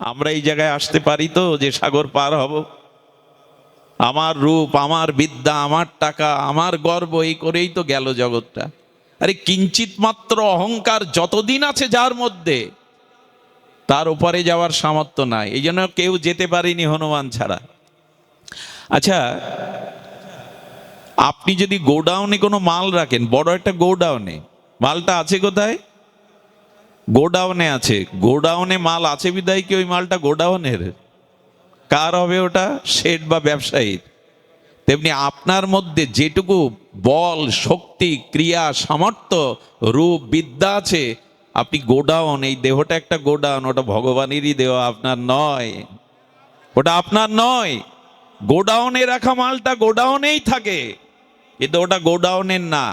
আমরা এই জায়গায় আসতে পারি তো যে সাগর পার হব? আমার রূপ, আমার বিদ্যা, আমার টাকা, আমার গর্ব, এই করেই তো গেল জগৎটা। আরে কিঞ্চিত মাত্র অহংকার যতদিন আছে যার মধ্যে, তার উপরে যাওয়ার সামর্থ্য নাই। এই জন্য কেউ যেতে পারেনি হনুমান ছাড়া। আচ্ছা, আপনি যদি গোডাউনে কোনো মাল রাখেন, বড় একটা গোডাউনে, মালটা আছে কোথায়? গোডাউনে আছে। গোডাউনে মাল আছে বিদায় কি ওই মালটা গোডাউনের? কার হবে ওটা? শেড বা ব্যবসায়ীর। তেমনি আপনার মধ্যে যেটুকু বল, শক্তি, ক্রিয়া, সামর্থ্য, রূপ, বিদ্যা আছে, আপনি গোডাউন, এই দেহটা একটা গোডাউন, ওটা ভগবানেরই দেহ, আপনার নয়। ওটা আপনার নয়। গোডাউনে রাখা মালটা গোডাউনেই থাকে, কিন্তু ওটা গোডাউনের না।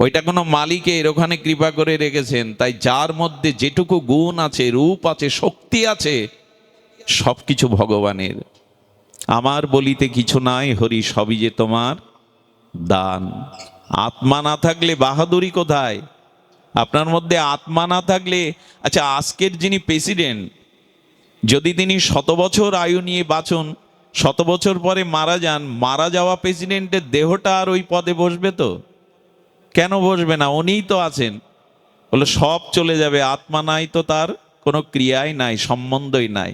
ওইটা কোনো মালিকের ওখানে কৃপা করে রেখেছেন। তাই যার মধ্যে যেটুকু গুণ আছে, রূপ আছে, শক্তি আছে, সবকিছু ভগবানের। আমার বলিতে কিছু নাই হরি, সবই যে তোমার দান। আত্মা না থাকলে বাহাদুরি কোথায়? আপনার মধ্যে আত্মা না থাকলে, আচ্ছা আজকের যিনি প্রেসিডেন্ট, যদি তিনি 100 বছর আয়ু নিয়ে বাঁচুন, 100 বছর পরে মারা যান, মারা যাওয়া প্রেসিডেন্টের দেহটা আর ওই পদে বসবে তো? কেন বসবে না? উনিই তো আছেন। বলে সব চলে যাবে, আত্মা নাই তো তার কোনো ক্রিয়াই নাই, সম্বন্ধই নাই।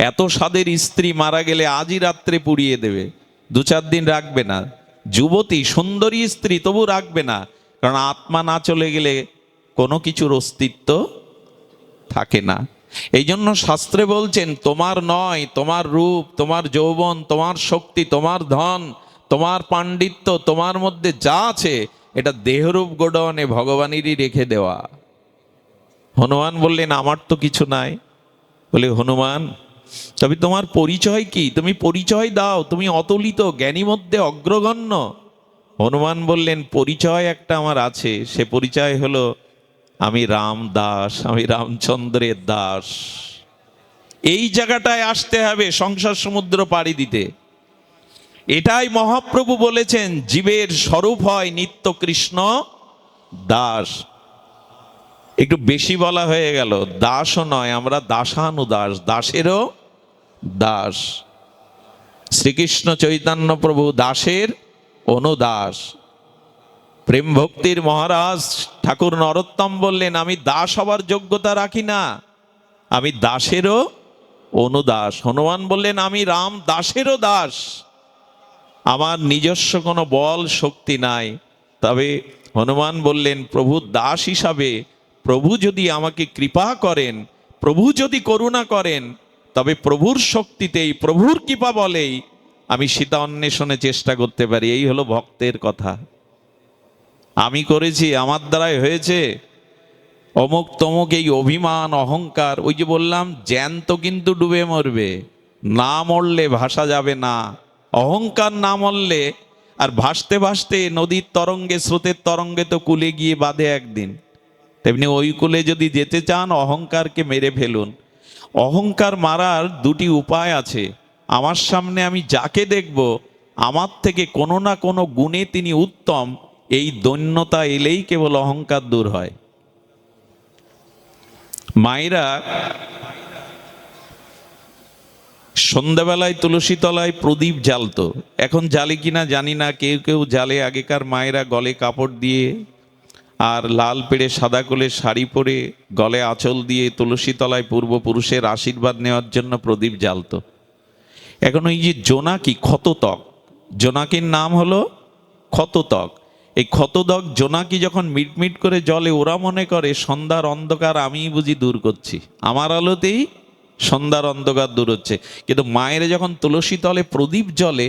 এত স্বাদের স্ত্রী মারা গেলে আজই রাত্রে পুড়িয়ে দেবে, 2-4 দিন রাখবে না। যুবতী সুন্দরী স্ত্রী তবু রাখবে না, কারণ আত্মা না চলে গেলে কোনো কিছুর অস্তিত্ব থাকে না। এই জন্য শাস্ত্রে বলছেন, তোমার নয়, তোমার রূপ, তোমার যৌবন, তোমার শক্তি, তোমার ধন, তোমার পাণ্ডিত্য, তোমার মধ্যে যা আছে, এটা দেহরূপ গোডাউনে ভগবানেরই রেখে দেওয়া। হনুমান বললেন, আমার তো কিছু নাই। বলে, হনুমান তবে তোমার পরিচয় কি? তুমি পরিচয় দাও, তুমি অতুলিত, জ্ঞানী মধ্যে অগ্রগণ্য। হনুমান বললেন, পরিচয় একটা আমার আছে, সে পরিচয় হলো আমি রাম দাস, আমি রামচন্দ্রের দাস। এই জায়গাটায় আসতে হবে সংসার সমুদ্র পাড়ি দিতে। এটাই মহাপ্রভু বলেছেন, জীবের স্বরূপ হয় নিত্য কৃষ্ণ দাস। একটু বেশি বলা হয়ে গেল, দাসও নয়, আমরা দাসানুদাস, দাসেরও দাস। শ্রীকৃষ্ণ চৈতন্য প্রভু দাসের অনুদাস। প্রেম ভক্তির মহারাজ ঠাকুর নরোত্তম বললেন, আমি দাস হবার যোগ্যতা রাখি না, আমি দাসেরও অনুদাস। হনুমান বললেন, আমি রাম দাসেরও দাস, আমার নিজস্ব কোনো বল শক্তি নাই। তবে হনুমান বললেন, প্রভু দাস হিসাবে প্রভু যদি আমাকে কৃপা করেন, প্রভু যদি করুণা করেন, তবে প্রভুর শক্তিতেই, প্রভুর কৃপা বলেই আমি সীতা অন্বেষণে চেষ্টা করতে পারি। এই হলো ভক্তের কথা। আমি করেছি, আমার দ্বারাই হয়েছে, অমুক তমুক এই অভিমান, অহংকার। ওই যে বললাম, জ্যান্ত কিন্তু ডুবে মরবে, না মরলে ভাসা যাবে না। অহংকার না মরলে, আর ভাসতে ভাসতে নদীর তরঙ্গে, স্রোতের তরঙ্গে তো কুলে গিয়ে বাঁধে একদিন। তেমনি ওই কুলে যদি যেতে চান, অহংকারকে মেরে ফেলুন। অহংকার মারার 2টি উপায় আছে। আমার সামনে আমি যাকে দেখব, আমার থেকে কোনো না কোনো গুণে তিনি উত্তম, এই দৈন্যতা এলেই কেবল অহংকার দূর হয়। মায়েরা সন্ধ্যাবেলায় তুলসী তলায় প্রদীপ জ্বালতো, এখন জ্বালে কিনা জানি না, কেউ কেউ জ্বালে। আগেকার মায়েরা গলে কাপড় দিয়ে আর লাল পেড়ে সাদা কোলে শাড়ি পরে গলে আঁচল দিয়ে তুলসী তলায় পূর্বপুরুষের আশীর্বাদ নেওয়ার জন্য প্রদীপ জ্বালতো। এখন ওই যে জোনাকি, ক্ষততক, জোনাকির নাম হলো ক্ষততক। এই ক্ষততক জোনাকি যখন মিটমিট করে জ্বলে, ওরা মনে করে সন্ধ্যার অন্ধকার আমি বুঝি দূর করছি, আমার আলোতেই সন্ধ্যার অন্ধকার দূর হচ্ছে। কিন্তু মায়ের যখন তুলসী তলে প্রদীপ জ্বলে,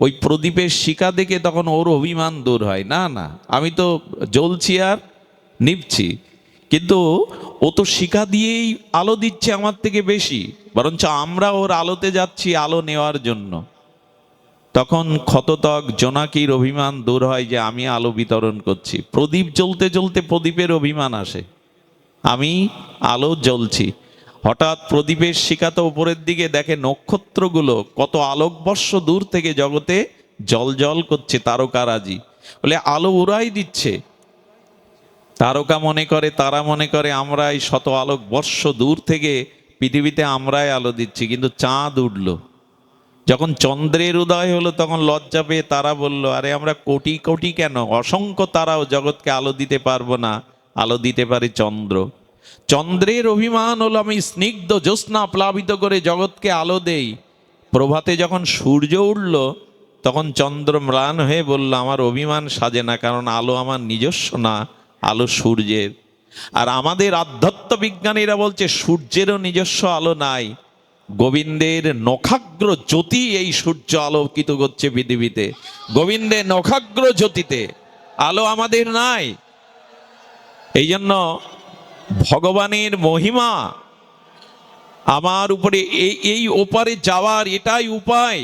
ওই প্রদীপের শিখা দেখে তখন ওর অভিমান দূর হয়। না না, আমি তো জ্বলছি আর নিভছি, কিন্তু ও তো শিখা দিয়েই আলো দিচ্ছে আমার থেকে বেশি, বরঞ্চ আমরা ওর আলোতে যাচ্ছি আলো নেওয়ার জন্য। তখন ক্ষততক জোনাকির অভিমান দূর হয় যে আমি আলো বিতরণ করছি। প্রদীপ জ্বলতে জ্বলতে প্রদীপের অভিমান আসে, আমি আলো জ্বলছি। হঠাৎ প্রদীপের শিখা তো উপরের দিকে দেখে নক্ষত্রগুলো কত আলোকবর্ষ দূর থেকে জগতে জল জল করছে, তারকারাজি বলে আলো উড়াই দিচ্ছে। তারকা মনে করে, তারা মনে করে আমরাই শত আলোক বর্ষ দূর থেকে পৃথিবীতে আমরাই আলো দিচ্ছি, কিন্তু চাঁদ উঠল। যখন চন্দ্রের উদয় হলো তখন লজ্জা পেয়ে তারা বলল, আরে আমরা কোটি কোটি কেন, অসংখ্য তারাও জগৎকে আলো দিতে পারবো না, আলো দিতে পারে চন্দ্র। চন্দ্রের অভিমান হলো আমি স্নিগ্ধ জ্যোৎস্না প্লাবিত করে জগৎকে আলো দেই। প্রভাতে যখন সূর্য উঠল তখন চন্দ্র ম্লান হয়ে বলল, আমার অভিমান সাজে না, কারণ আলো আমার নিজস্ব না, আলো সূর্যের। আর আমাদের আধ্যাত্ম বিজ্ঞানীরা বলছে সূর্যেরও নিজস্ব আলো নাই, গোবিন্দের নখাগ্র জ্যোতি এই সূর্য আলোকিত করছে পৃথিবীতে। গোবিন্দের নখাগ্র জ্যোতিতে আলো আমাদের নাই। এই জন্য ভগবানের মহিমা আমার উপরে, এই ওপারে যাওয়ার এটাই উপায়।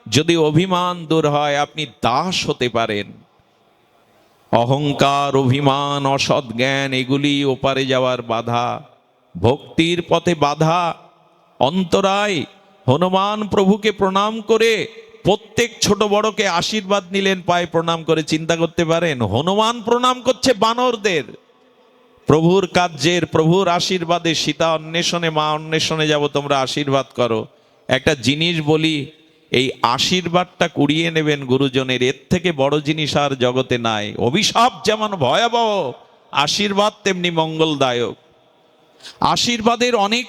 যদি অভিমান দূর হয় আপনি দাস হতে পারেন। অহংকার, অভিমান, অসৎ জ্ঞান এগুলি ওপারে যাওয়ার বাধা, ভক্তির পথে বাধা, অন্তরায়। হনুমান প্রভুকে প্রণাম করে প্রত্যেক ছোট বড়কে আশীর্বাদ নিলেন, পায়ে প্রণাম করে। চিন্তা করতে পারেন, হনুমান প্রণাম করছে বানরদের। প্রভুর কার্যের, প্রভুর আশীর্বাদে, সীতা অন্বেষণে, মা অন্বেষণে যাব, তোমরা আশীর্বাদ করো। একটা জিনিস বলি, এই আশীর্বাদটা কুড়িয়ে নেবেন গুরুজনের, এর থেকে বড় জিনিস আর জগতে নাই। অভিশাপ যেমন ভয়াবহ, আশীর্বাদ তেমনি মঙ্গলদায়ক। আশীর্বাদের অনেক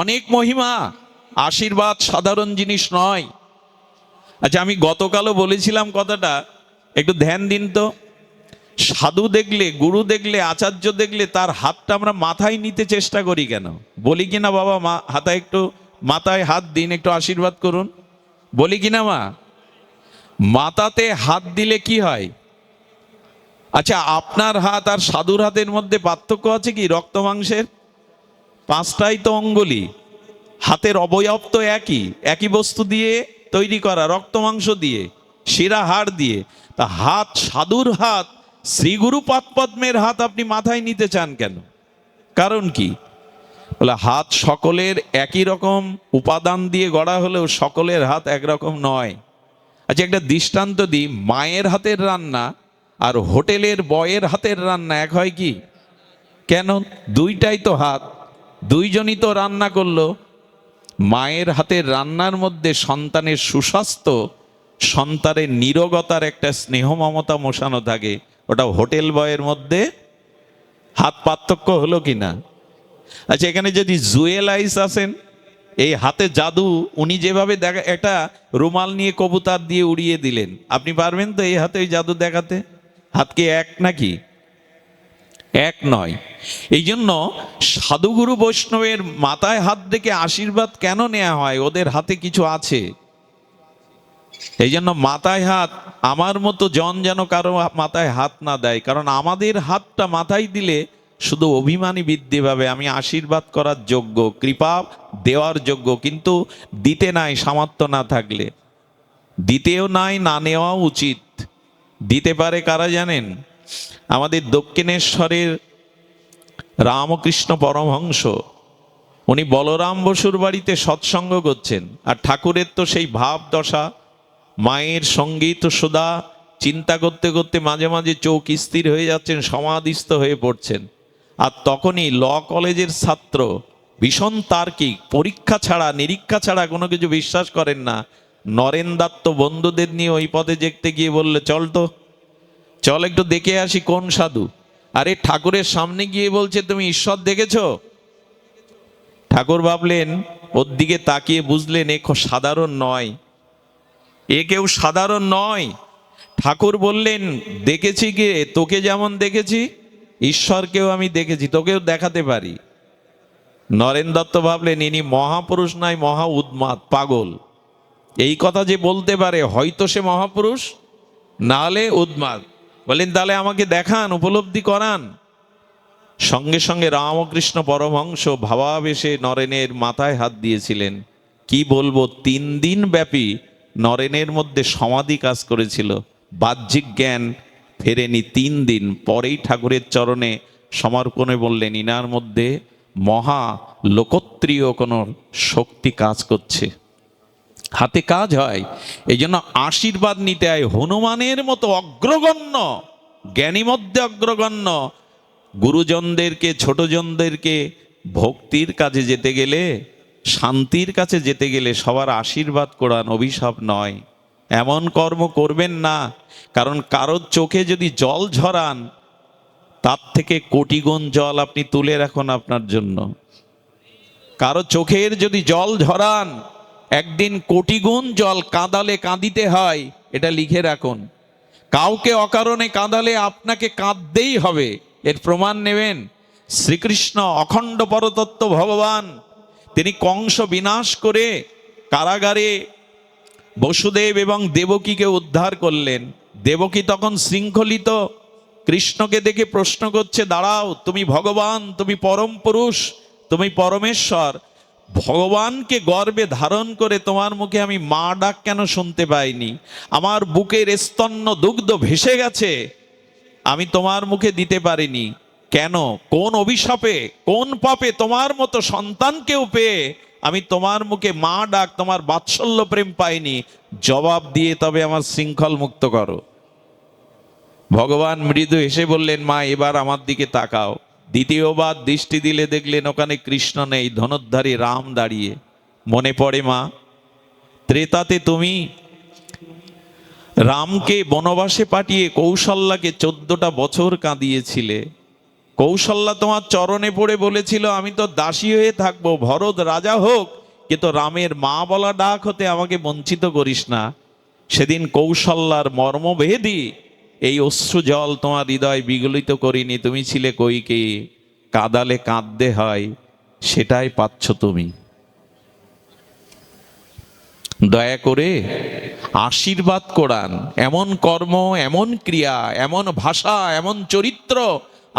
অনেক মহিমা, আশীর্বাদ সাধারণ জিনিস নয়। আচ্ছা, আমি গতকালও বলেছিলাম কথাটা, একটু ধ্যান দিন তো। সাধু দেখলে, গুরু দেখলে, আচার্য দেখলে তার হাতটা আমরা মাথায় নিতে চেষ্টা করি কেন? বলি কিনা বাবা, হাতায় একটু, মাথায় হাত দিন, একটু আশীর্বাদ করুন, বলি কিনা মা? মাথাতে হাত দিলে কি হয়? আচ্ছা, আপনার হাত আর সাধুর হাতের মধ্যে পার্থক্য আছে কি? রক্ত মাংসের পাঁচটাই তো অঙ্গুলি, হাতের অবয়ব তো একই, একই বস্তু দিয়ে তৈরি করা, রক্ত মাংস দিয়ে, শিরা হাড় দিয়ে। তা হাত, সাধুর হাত, শ্রীগুরু পাদপদ্মের হাত আপনি মাথায় নিতে চান কেন? কারণ কি? বলে হাত সকলের একই রকম উপাদান দিয়ে গড়া হলেও সকলের হাত একরকম নয়। আচ্ছা, একটা দৃষ্টান্ত দিই, মায়ের হাতের রান্না আর হোটেলের বয়ের হাতের রান্না এক হয় কি? কেন? দুইটাই তো হাত, দুইজনই তো রান্না করলো। মায়ের হাতের রান্নার মধ্যে সন্তানের সুস্বাস্থ্য, সন্তানের নিরোগতার একটা স্নেহ মমতা মোশানো থাকে, ওটা হোটেল বয়ের মধ্যে হাত পার্থক্য হলো কিনা? আচ্ছা, এখানে যদি জুয়েল আইস আছেন, এই হাতে জাদু, উনি যেভাবে দেখা, একটা রুমাল নিয়ে কবুতর দিয়ে উড়িয়ে দিলেন, আপনি পারবেন তো এই হাতে ওই জাদু দেখাতে? হাত কি এক নাকি? এক নয়। এই জন্য সাধুগুরু বৈষ্ণবের মাথায় হাত দেখে আশীর্বাদ কেন নেওয়া হয়? ওদের হাতে কিছু আছে। এই জন্য মাথায় হাত, আমার মতো জন যেন কারো মাথায় হাত না দেয়, কারণ আমাদের হাতটা মাথায় দিলে শুধু অভিমানী বৃদ্ধি পাবে। আমি আশীর্বাদ করার যোগ্য, কৃপা দেওয়ার যোগ্য, কিন্তু দিতে নাই সামর্থ্য না থাকলে। দিতেও নাই, না নেওয়া উচিত। দিতে পারে কারা জানেন? আমাদের দক্ষিণেশ্বরের রামকৃষ্ণ পরমহংস, উনি বলরাম বসুর বাড়িতে সৎসঙ্গ করছেন, আর ঠাকুরের তো সেই ভাব দশা, মায়ের সঙ্গীত সুধা চিন্তা করতে করতে মাঝে মাঝে চোখ স্থির হয়ে যাচ্ছেন, সমাধিস্থ হয়ে পড়ছেন। আর তখনই ল কলেজের ছাত্র, ভীষণ তার্কিক, পরীক্ষা ছাড়া নিরীক্ষা ছাড়া কোনো কিছু বিশ্বাস করেন না, নরেন দত্ত বন্ধুদের নিয়ে ওই পথে দেখতে গিয়ে বললে, চল তো, চল একটু দেখে আসি কোন সাধু। আরে ঠাকুরের সামনে গিয়ে বলছে, তুমি ঈশ্বর দেখেছো? ঠাকুর ভাবলেন, ওর দিকে তাকিয়ে বুঝলেন এ সাধারণ নয়, এ কেউ সাধারণ নয়। ঠাকুর বললেন, দেখেছি কে? তোকে যেমন দেখেছি ঈশ্বরকেও আমি দেখেছি, তোকেও দেখাতে পারি। নরেন দত্ত ভাবলেন, ইনি মহাপুরুষ নয়, মহা উন্মাদ, পাগল। এই কথা যে বলতে পারে, হয়তো সে মহাপুরুষ, নাহলে উন্মাদ। বলেন, তাহলে আমাকে দেখান, উপলব্ধি করান। সঙ্গে সঙ্গে রামকৃষ্ণ পরমহংস ভাবাবেশে নরেনের মাথায় হাত দিয়েছিলেন। কি বলবো, 3 দিন ব্যাপী নরেনের মধ্যে সমাধি কাজ করেছিল, বাহ্যিক জ্ঞান ফেরেনি। 3 দিন পরেই ঠাকুরের চরণে সমর্পণে বললেন, ইনার মধ্যে মহা লোকত্রীয় কোনো শক্তি কাজ করছে, হাতে কাজ হয়। এই জন্য আশীর্বাদ নিতে হয়। হনুমানের মতো অগ্রগণ্য জ্ঞানী মধ্যে অগ্রগণ্য গুরুজনদেরকে, ছোটজনদেরকে ভক্তির কাজে যেতে গেলে, শান্তির কাছে যেতে গেলে সবার আশীর্বাদ করান, অভিশাপ নয়। এমন কর্ম করবেন না, কারণ কারোর চোখে যদি জল ঝরান তার থেকে কোটি গুণ জল আপনি তুলে রাখুন আপনার জন্য। কারো চোখের যদি জল ঝরান, একদিন কোটি গুণ জল কাঁদালে কাঁদিতে হয়, এটা লিখে রাখুন। কাউকে অকারণে কাঁদালে আপনাকে কাঁদতেই হবে, এর প্রমাণ নেবেন। শ্রীকৃষ্ণ অখণ্ড পরতত্ত্ব ভগবান, তিনি কংস বিনাশ করে কারাগারে বসুদেব এবং দেবকীকে উদ্ধার করলেন। দেবকী তখন শৃঙ্খলিত, কৃষ্ণকে দেখে প্রশ্ন করছে, দাঁড়াও, তুমি ভগবান, তুমি পরম পুরুষ, তুমি পরমেশ্বর, ভগবানকে গর্বে ধারণ করে তোমার মুখে আমি মা ডাক কেন শুনতে পাইনি? আমার বুকের স্তন্য দুগ্ধ ভেসে গেছে, আমি তোমার মুখে দিতে পারিনি কেন? কোন অভিশাপে, কোন পাপে তোমার মতো সন্তানকেও পেয়ে আমি তোমার মুখে মা ডাক, তোমার বাৎসল্য প্রেম পাইনি? জবাব দিয়ে তবে আমার শৃঙ্খল মুক্ত করো। ভগবান মৃদু হেসে বললেন, মা এবার আমার দিকে তাকাও। দ্বিতীয়বার দৃষ্টি দিলে দেখলেন ওখানে কৃষ্ণ নেই, ধনুর্ধারী রাম দাঁড়িয়ে। মনে পড়ে মা, ত্রেতাতে তুমি রামকে বনবাসে পাঠিয়ে কৌশল্যাকে 14টা বছর কাঁদিয়েছিলে। কৌশল্যা তোমার চরণে পড়ে বলেছিল, আমি তো দাসী হয়ে থাকবো, ভরত রাজা হোক, কিন্তু রামের মা বলা ডাক হতে আমাকে বঞ্চিত করিস না। সেদিন কৌশল্যার মর্মভেদী এই অশ্রু জল তোমার হৃদয় বিগলিত করিনি, তুমি ছিলে কইকে, কাঁদালে কাঁদতে হয়, সেটাই পাচ্ছ তুমি। দয়া করে আশীর্বাদ করান, এমন কর্ম, এমন ক্রিয়া, এমন ভাষা, এমন চরিত্র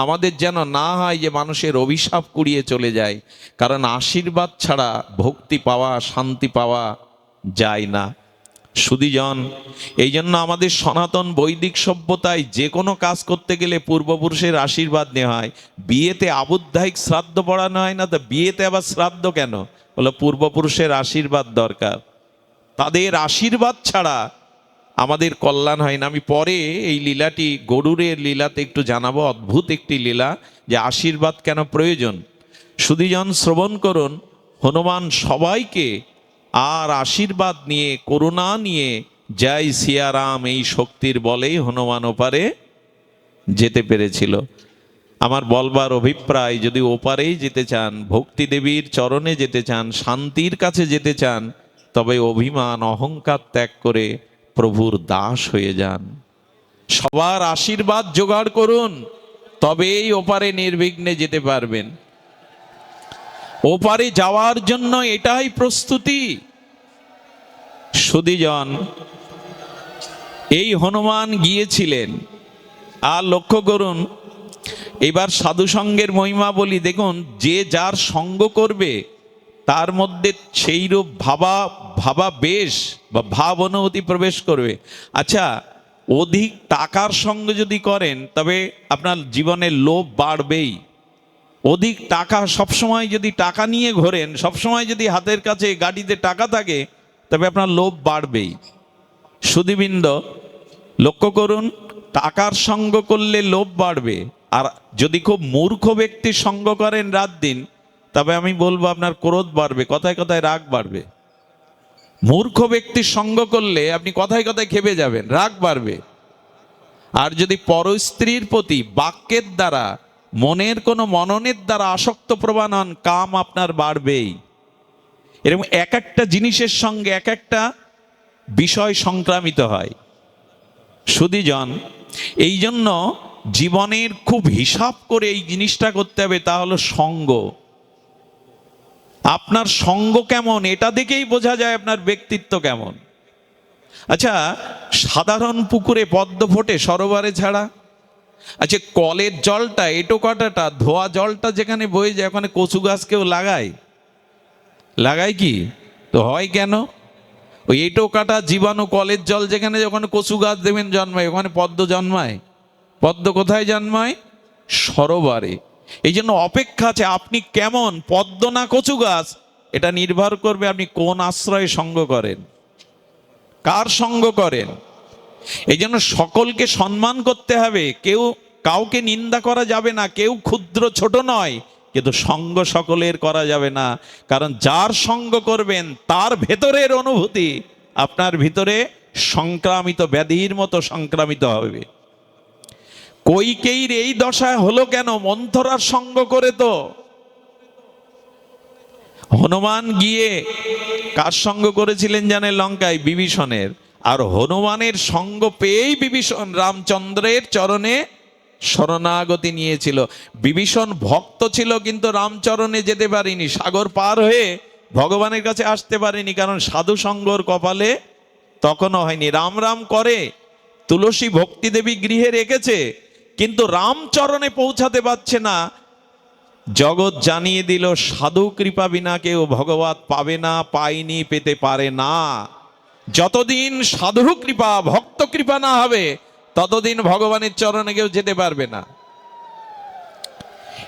আমাদের যেন না হয় যে মানুষের অভিশাপ কুড়িয়ে চলে যায়। কারণ আশীর্বাদ ছাড়া ভক্তি পাওয়া, শান্তি পাওয়া যায় না। সুধীজন, এই জন্য আমাদের সনাতন বৈদিক সভ্যতায় যে কোনো কাজ করতে গেলে পূর্বপুরুষের আশীর্বাদ নেওয়া হয়। বিয়েতে আবুদ্ধায়িক শ্রাদ্ধ পড়ানো হয় না, তো বিয়েতে আবার শ্রাদ্ধ কেন? বলো পূর্বপুরুষের আশীর্বাদ দরকার, তাদের আশীর্বাদ ছাড়া আমাদের কল্যাণ হয় না। আমি পরে এই লীলাটি, গরুরের লীলাতে একটু জানাবো, অদ্ভুত একটি লীলা, যে আশীর্বাদ কেন প্রয়োজন। সুধীজন শ্রবণ করুন, হনুমান সবাইকে আর আশীর্বাদ নিয়ে, করুণা নিয়ে, জয় সিয়ারাম এই শক্তির বলেই হনুমান ওপারে যেতে পেরেছিল। আমার বলবার অভিপ্রায়, যদি ওপারেই যেতে চান, ভক্তি দেবীর চরণে যেতে চান, শান্তির কাছে যেতে চান, তবে অভিমান অহংকার ত্যাগ করে প্রভুর দাস হয়ে যান। সবার আশীর্বাদ জোগাড় করুন, তবেই ওপারে নির্বিঘ্নে যেতে পারবেন। ওপারে যাওয়ার জন্য এটাই প্রস্তুতি। সুধীজন, এই হনুমান গিয়েছিলেন। আর লক্ষ্য করুন, এবার সাধু সঙ্গের মহিমা বলি। দেখুন, যে যার সঙ্গ করবে তার মধ্যে সেইরূপ ভাবাবেশ বা ভাব অনুভূতি প্রবেশ করবে। আচ্ছা, অধিক টাকার সঙ্গে যদি করেন তবে আপনার জীবনে লোভ বাড়বেই। অধিক টাকা, সবসময় যদি টাকা নিয়ে ঘোরেন, সবসময় যদি হাতের কাছে গাড়িতে টাকা থাকে, তবে আপনার লোভ বাড়বেই। সুধীবৃন্দ, লক্ষ্য করুন, টাকার সঙ্গ করলে লোভ বাড়বে। আর যদি খুব মূর্খ ব্যক্তির সঙ্গ করেন রাত দিন, তবে আমি বলবো আপনার ক্রোধ বাড়বে, কথায় কথায় রাগ বাড়বে। মূর্খ ব্যক্তির সঙ্গ করলে আপনি কথায় কথায় খেপে যাবেন, রাগ বাড়বে। আর যদি পরস্ত্রীর প্রতি বাক্যের দ্বারা, মনের কোনো মননের দ্বারা আসক্ত প্রবণ হন, কাম আপনার বাড়বেই। এরকম এক একটা জিনিসের সঙ্গে এক একটা বিষয় সংক্রামিত হয়। সুধীজন, এই জন্য জীবনের খুব হিসাব করে এই জিনিসটা করতে হবে, তা হলো সঙ্গ। আপনার সঙ্গ কেমন, এটা দেখেই বোঝা যায় আপনার ব্যক্তিত্ব কেমন। আচ্ছা, সাধারণ পুকুরে পদ্ম ফোটে সরোবরে ছাড়া? আচ্ছা, কলের জলটা, এটো কাটাটা, ধোয়া জলটা যেখানে বয়ে যায়, ওখানে কচু গাছ কেউ লাগায় কি? তো হয় কেন? ওই এটো কাটা জীবাণু কলের জল যেখানে, ওখানে কচু গাছ দেবেন জন্মায়, ওখানে পদ্ম জন্মায়। পদ্ম কোথায় জন্মায়? সরোবরে। এই জন্য অপেক্ষা আছে, আপনি কেমন, পদ্ম না কচু গাছ, এটা নির্ভর করবে আপনি কোন আশ্রয়ে সঙ্গ করেন, কার সঙ্গ করেন। এই জন্য সকলকে সম্মান করতে হবে। কেউ কাউকে নিন্দা করা যাবে না, কেউ ক্ষুদ্র ছোট নয়, কিন্তু সঙ্গ সকলের করা যাবে না। কারণ যার সঙ্গ করবেন তার ভেতরের অনুভূতি আপনার ভিতরে সংক্রামিত ব্যাধির মতো সংক্রামিত হবে। কইকেয়ীর এই দশা হলো কেন? মন্থরার সঙ্গ করে। তো হনুমান গিয়ে কার সঙ্গ করেছিলেন জানেন? লঙ্কায় বিভীষণের। আর হনুমানের সঙ্গ পেয়েই বিভীষণ রামচন্দ্রের চরণে শরণাগতি নিয়েছিল। বিভীষণ ভক্ত ছিল কিন্তু রামচরণে যেতে পারেনি, সাগর পার হয়ে ভগবানের কাছে আসতে পারেনি, কারণ সাধু সঙ্গর কপালে তখনও হয়নি। রাম রাম করে, তুলসী ভক্তি দেবী গৃহে রেখেছে, কিন্তু রামচরণে পৌঁছাতে পারছে না। জগৎ জানিয়ে দিল সাধু কৃপা বিনা কেউ ভগবত পাবে না, পায়নি, পেতে পারে না। যতদিন সাধু কৃপা ভক্ত কৃপা না হবে ততদিন ভগবানের চরণে কেউ যেতে পারবে না।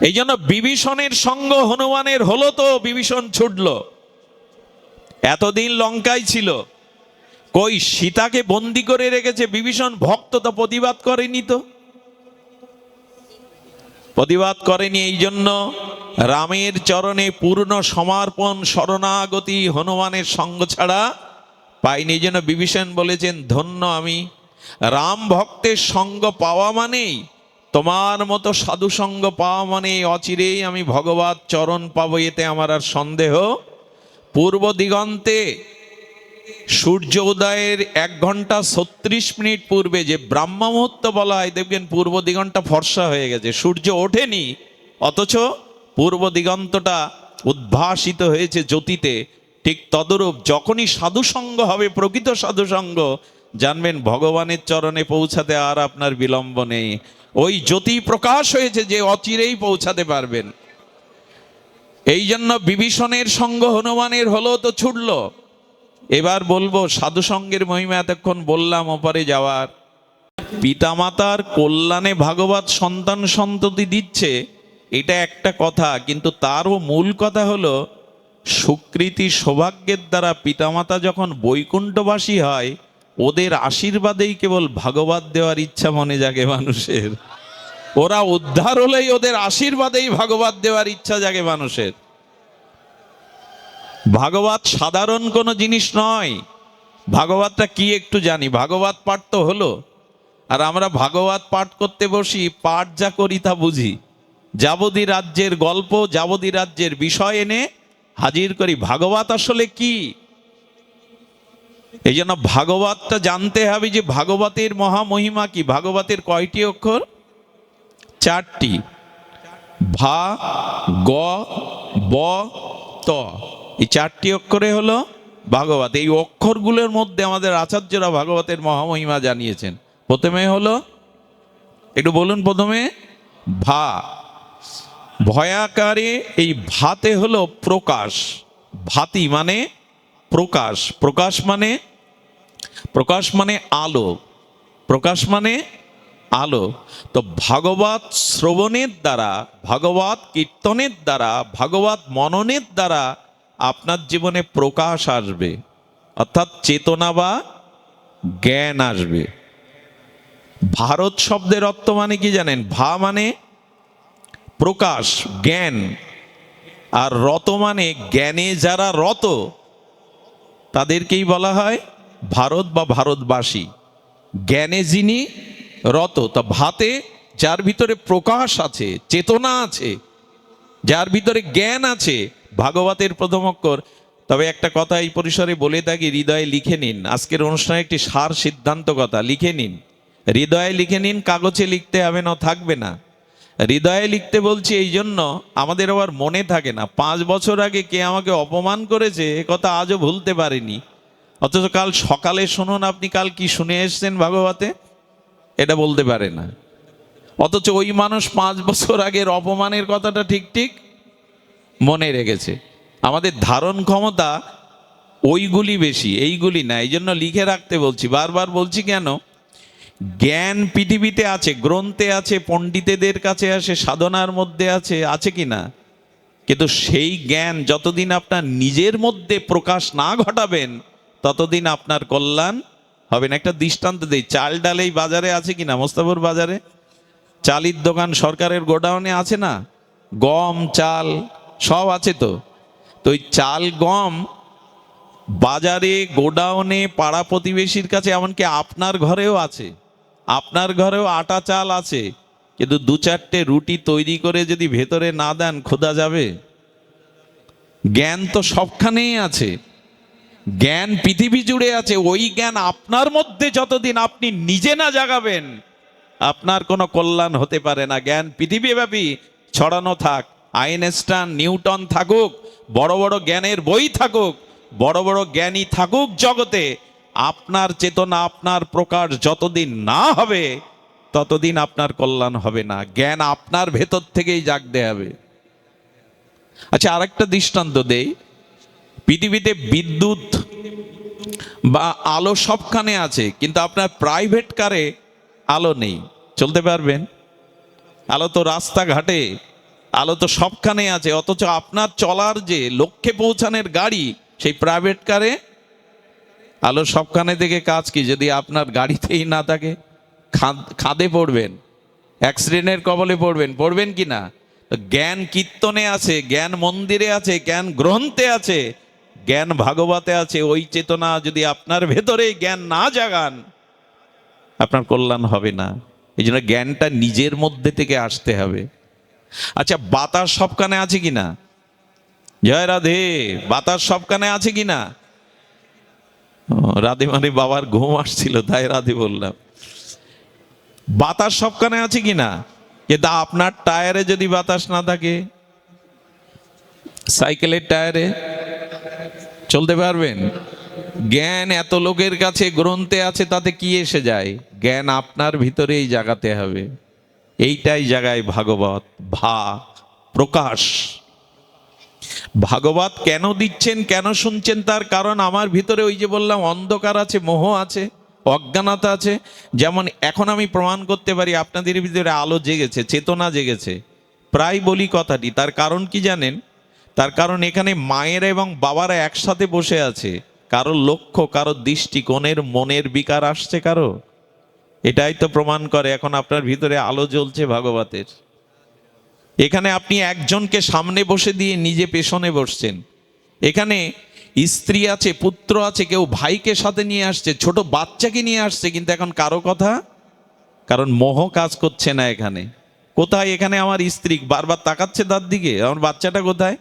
এই জন্য বিভীষণের সঙ্গ হনুমানের হলো, তো বিভীষণ ছুটল। এতদিন লঙ্কায় ছিল, কই সীতাকে বন্দি করে রেখেছে বিভীষণ, ভক্ত তো প্রতিবাদ করেনি, তো প্রতিবাদ করেনি। এই জন্য রামের চরণে পূর্ণ সমর্পণ শরণাগতি হনুমানের সঙ্গ ছাড়া পাইনি। এই জন্য বিভীষণ বলেছেন, ধন্য আমি। রাম ভক্তের সঙ্গ পাওয়া মানেই, তোমার মতো সাধু সঙ্গ পাওয়া মানে অচিরেই আমি ভগবত চরণ পাবো, এতে আমার আর সন্দেহ। পূর্ব দিগন্তে সূর্য উদয়ের 1 ঘন্টা 36 মিনিট পূর্বে যে ব্রাহ্ম মুহূর্ত বলা হয়, দেখবেন পূর্ব দিগন্তটা ফর্সা হয়ে গেছে, সূর্য ওঠেনি, অথচ পূর্ব দিগন্তটা উদ্ভাসিত হয়েছে জ্যোতিতে। ঠিক তদরূপ যখনই সাধুসঙ্গ হবে, প্রকৃত সাধুসঙ্গ, জানবেন ভগবানের চরণে পৌঁছাতে আর আপনার বিলম্ব নেই। ওই জ্যোতি প্রকাশ হয়েছে যে অচিরেই পৌঁছাতে পারবেন। এই জন্য বিভীষণের সঙ্গ হনুমানের হলো, তো ছুটল। এবার বলবো সাধুসঙ্গের মহিমা। এতক্ষণ বললাম ওপারে যাওয়ার। পিতামাতার কল্যাণে ভাগবত সন্তান সন্ততি দিচ্ছে, এটা একটা কথা, কিন্তু তারও মূল কথা হলো সুকৃতি সৌভাগ্যের দ্বারা পিতামাতা যখন বৈকুণ্ঠবাসী হয়, ওদের আশীর্বাদেই কেবল ভাগবত দেওয়ার ইচ্ছা মনে জাগে মানুষের। ওরা উদ্ধার হলেই ওদের আশীর্বাদেই ভাগবত দেওয়ার ইচ্ছা জাগে মানুষের। ভাগবত সাধারণ কোনো জিনিস নয়। ভাগবতটা কি একটু জানি, ভাগবত পাঠ তো হলো, আর আমরা ভাগবত পাঠ করতে বসি, পাঠ যা করি তা বুঝি। যাবতী রাজ্যের গল্প, যাবতী রাজ্যের বিষয় এনে হাজির করি। ভাগবত আসলে কি? এই জন্য ভাগবতটা জানতে হবে যে ভাগবতের মহামহিমা কি। ভাগবতের কয়টি অক্ষর? 4টি। ভা, গ, ব, ত, এই 4টি অক্ষরে হলো ভাগবত। এই অক্ষরগুলোর মধ্যে আমাদের আচার্যরা ভাগবতের মহামহিমা জানিয়েছেন। প্রথমে হলো, একটু বলুন, প্রথমে ভা, ভয়াকারে এই ভাতে হলো প্রকাশ। ভাতি মানে প্রকাশ, প্রকাশ মানে, প্রকাশ মানে আলো, প্রকাশ মানে আলো। তো ভাগবত শ্রবণের দ্বারা, ভাগবত কীর্তনের দ্বারা, ভাগবত মননের দ্বারা আপনার জীবনে প্রকাশ আসবে, অর্থাৎ চেতনা বা জ্ঞান আসবে। ভারত শব্দের অর্থ মানে কি জানেন? ভা মানে প্রকাশ, জ্ঞান, আর রত মানে জ্ঞানে যারা রত তাদেরকেই বলা হয় ভারত বা ভারতবাসী। জ্ঞানে যিনি রত, তা ভাতে যার ভিতরে প্রকাশ আছে, চেতনা আছে, যার ভিতরে জ্ঞান আছে, ভাগবতের প্রথম অক্ষর। তবে একটা কথা এই পরিসরে বলে থাকি, হৃদয়ে লিখে নিন। আজকের অনুষ্ঠানে একটি সার সিদ্ধান্ত কথা লিখে নিন, হৃদয়ে লিখে নিন, কাগজে লিখতে হবে না, থাকবে না। হৃদয়ে লিখতে বলছি এই জন্য, আমাদের আবার মনে থাকে না 5 বছর আগে কে আমাকে অপমান করেছে, এ কথা আজও ভুলতে পারিনি। অথচ কাল সকালে শুনুন আপনি কাল কি শুনে এসছেন ভাগবতে, এটা বলতে পারে না। অথচ ওই মানুষ 5 বছর আগের অপমানের কথাটা ঠিক ঠিক মনে রেখেছে। আমাদের ধারণ ক্ষমতা ওইগুলি বেশি, এইগুলি না। এই জন্য লিখে রাখতে বলছি, বারবার বলছি কেন? জ্ঞান পৃথিবীতে আছে, গ্রন্থে আছে, পণ্ডিতেদের কাছে আছে, সাধনার মধ্যে আছে, আছে কি না? কিন্তু সেই জ্ঞান যতদিন আপনার নিজের মধ্যে প্রকাশ না ঘটাবেন ততদিন আপনার কল্যাণ হবে না। একটা দৃষ্টান্ত দেই, চাল ডাল এই বাজারে আছে কিনা, মোস্তাফর বাজারে চালের দোকান সরকারের গোডাউনে আছে না, গম চাল সব আছে। তো তো ওই চাল গম বাজারে গোডাউনে পাড়া প্রতিবেশীর কাছে, এমনকি আপনার ঘরেও আছে, আপনার ঘরেও আটা চাল আছে, কিন্তু দু চারটে রুটি তৈরি করে যদি ভেতরে না দেন ক্ষুধা যাবে? জ্ঞান তো সবখানেই আছে, জ্ঞান পৃথিবী জুড়ে আছে। ওই জ্ঞান আপনার মধ্যে যতদিন আপনি নিজে না জাগাবেন, আপনার কোনো কল্যাণ হতে পারে না। জ্ঞান পৃথিবীব্যাপী ছড়ানো থাক, আইনস্টাইন নিউটন থাকুক, বড় বড় জ্ঞানের বই থাকুক, বড় বড় জ্ঞানী থাকুক জগতে, আপনার চেতনা আপনার প্রকাশ যতদিন না হবে ততদিন আপনার কল্যাণ হবে না। জ্ঞান আপনার ভেতর থেকেই জাগতে হবে। আচ্ছা, আরেকটা দৃষ্টান্ত দেই। পৃথিবীতে বিদ্যুৎ বা আলো সবখানে আছে, কিন্তু আপনার প্রাইভেট কারে আলো নেই, চলতে পারবেন? আলো তো রাস্তাঘাটে, আলো তো সবখানে আছে, অথচ আপনার চলার যে লক্ষ্যে পৌঁছানোর গাড়ি, সেই প্রাইভেট কারে আলো সবখানে থেকে কাজ কি? যদি আপনার গাড়িতেই না থাকে, খাদে পড়বেন, অ্যাক্সিডেন্টের কবলে পড়বেন, পড়বেন কি না? জ্ঞান কীর্তনে আছে, জ্ঞান মন্দিরে আছে, জ্ঞান গ্রন্থে আছে, জ্ঞান ভাগবতে আছে। ওই চেতনা যদি আপনার ভেতরে জ্ঞান না জাগান, আপনার কল্যাণ হবে না। এই জন্য জ্ঞানটা নিজের মধ্যে থেকে আসতে হবে। আচ্ছা, বাতাস সবখানে আছে কিনা? জয় রাধে। বাতাস সবখানে আছে কিনা? রাধে মানে বাবার ঘুম আসছিল তাই রাধে বললাম। বাতাস সবখানে আছে কিনা? কিন্তু আপনার টায়ারে যদি বাতাস না থাকে, সাইকেলের টায়ারে চলতে পারবেন? জ্ঞান এত লোকের কাছে গ্রন্থে আছে, তাতে কি এসে যায়? জ্ঞান আপনার ভিতরেই জাগাতে হবে। এইটাই জাগায় ভাগবত, প্রকাশ। ভাগবত কেন দিচ্ছেন, কেন শুনছেন? তার কারণ আমার ভিতরে ওই যে বললাম অন্ধকার আছে, মোহ আছে, অজ্ঞানতা আছে। যেমন এখন আমি প্রমাণ করতে পারি আপনাদের ভিতরে আলো জেগেছে, চেতনা জেগেছে। প্রায় বলি কথাটি, তার কারণ কি জানেন? তার কারণ এখানে মায়েরা এবং বাবারা একসাথে বসে আছে। কারোর লক্ষ্য, কারোর দৃষ্টিকোণের মনের বিকার আসছে কারো। এটাই তো প্রমাণ করে এখন আপনার ভিতরে আলো জ্বলছে ভাগবতের। এখানে আপনি একজনকে সামনে বসে দিয়ে নিজে পেছনে বসছেন। এখানে স্ত্রী আছে, পুত্র আছে, কেউ ভাইকে সাথে নিয়ে আসছে, ছোট বাচ্চাকে নিয়ে আসছে, কিন্তু এখন কারো কথা, কারণ মোহ কাজ করছে না এখানে। কোথায়? এখানে আমার স্ত্রী বারবার তাকাচ্ছে তার দিকে, আমার বাচ্চাটা কোথায়?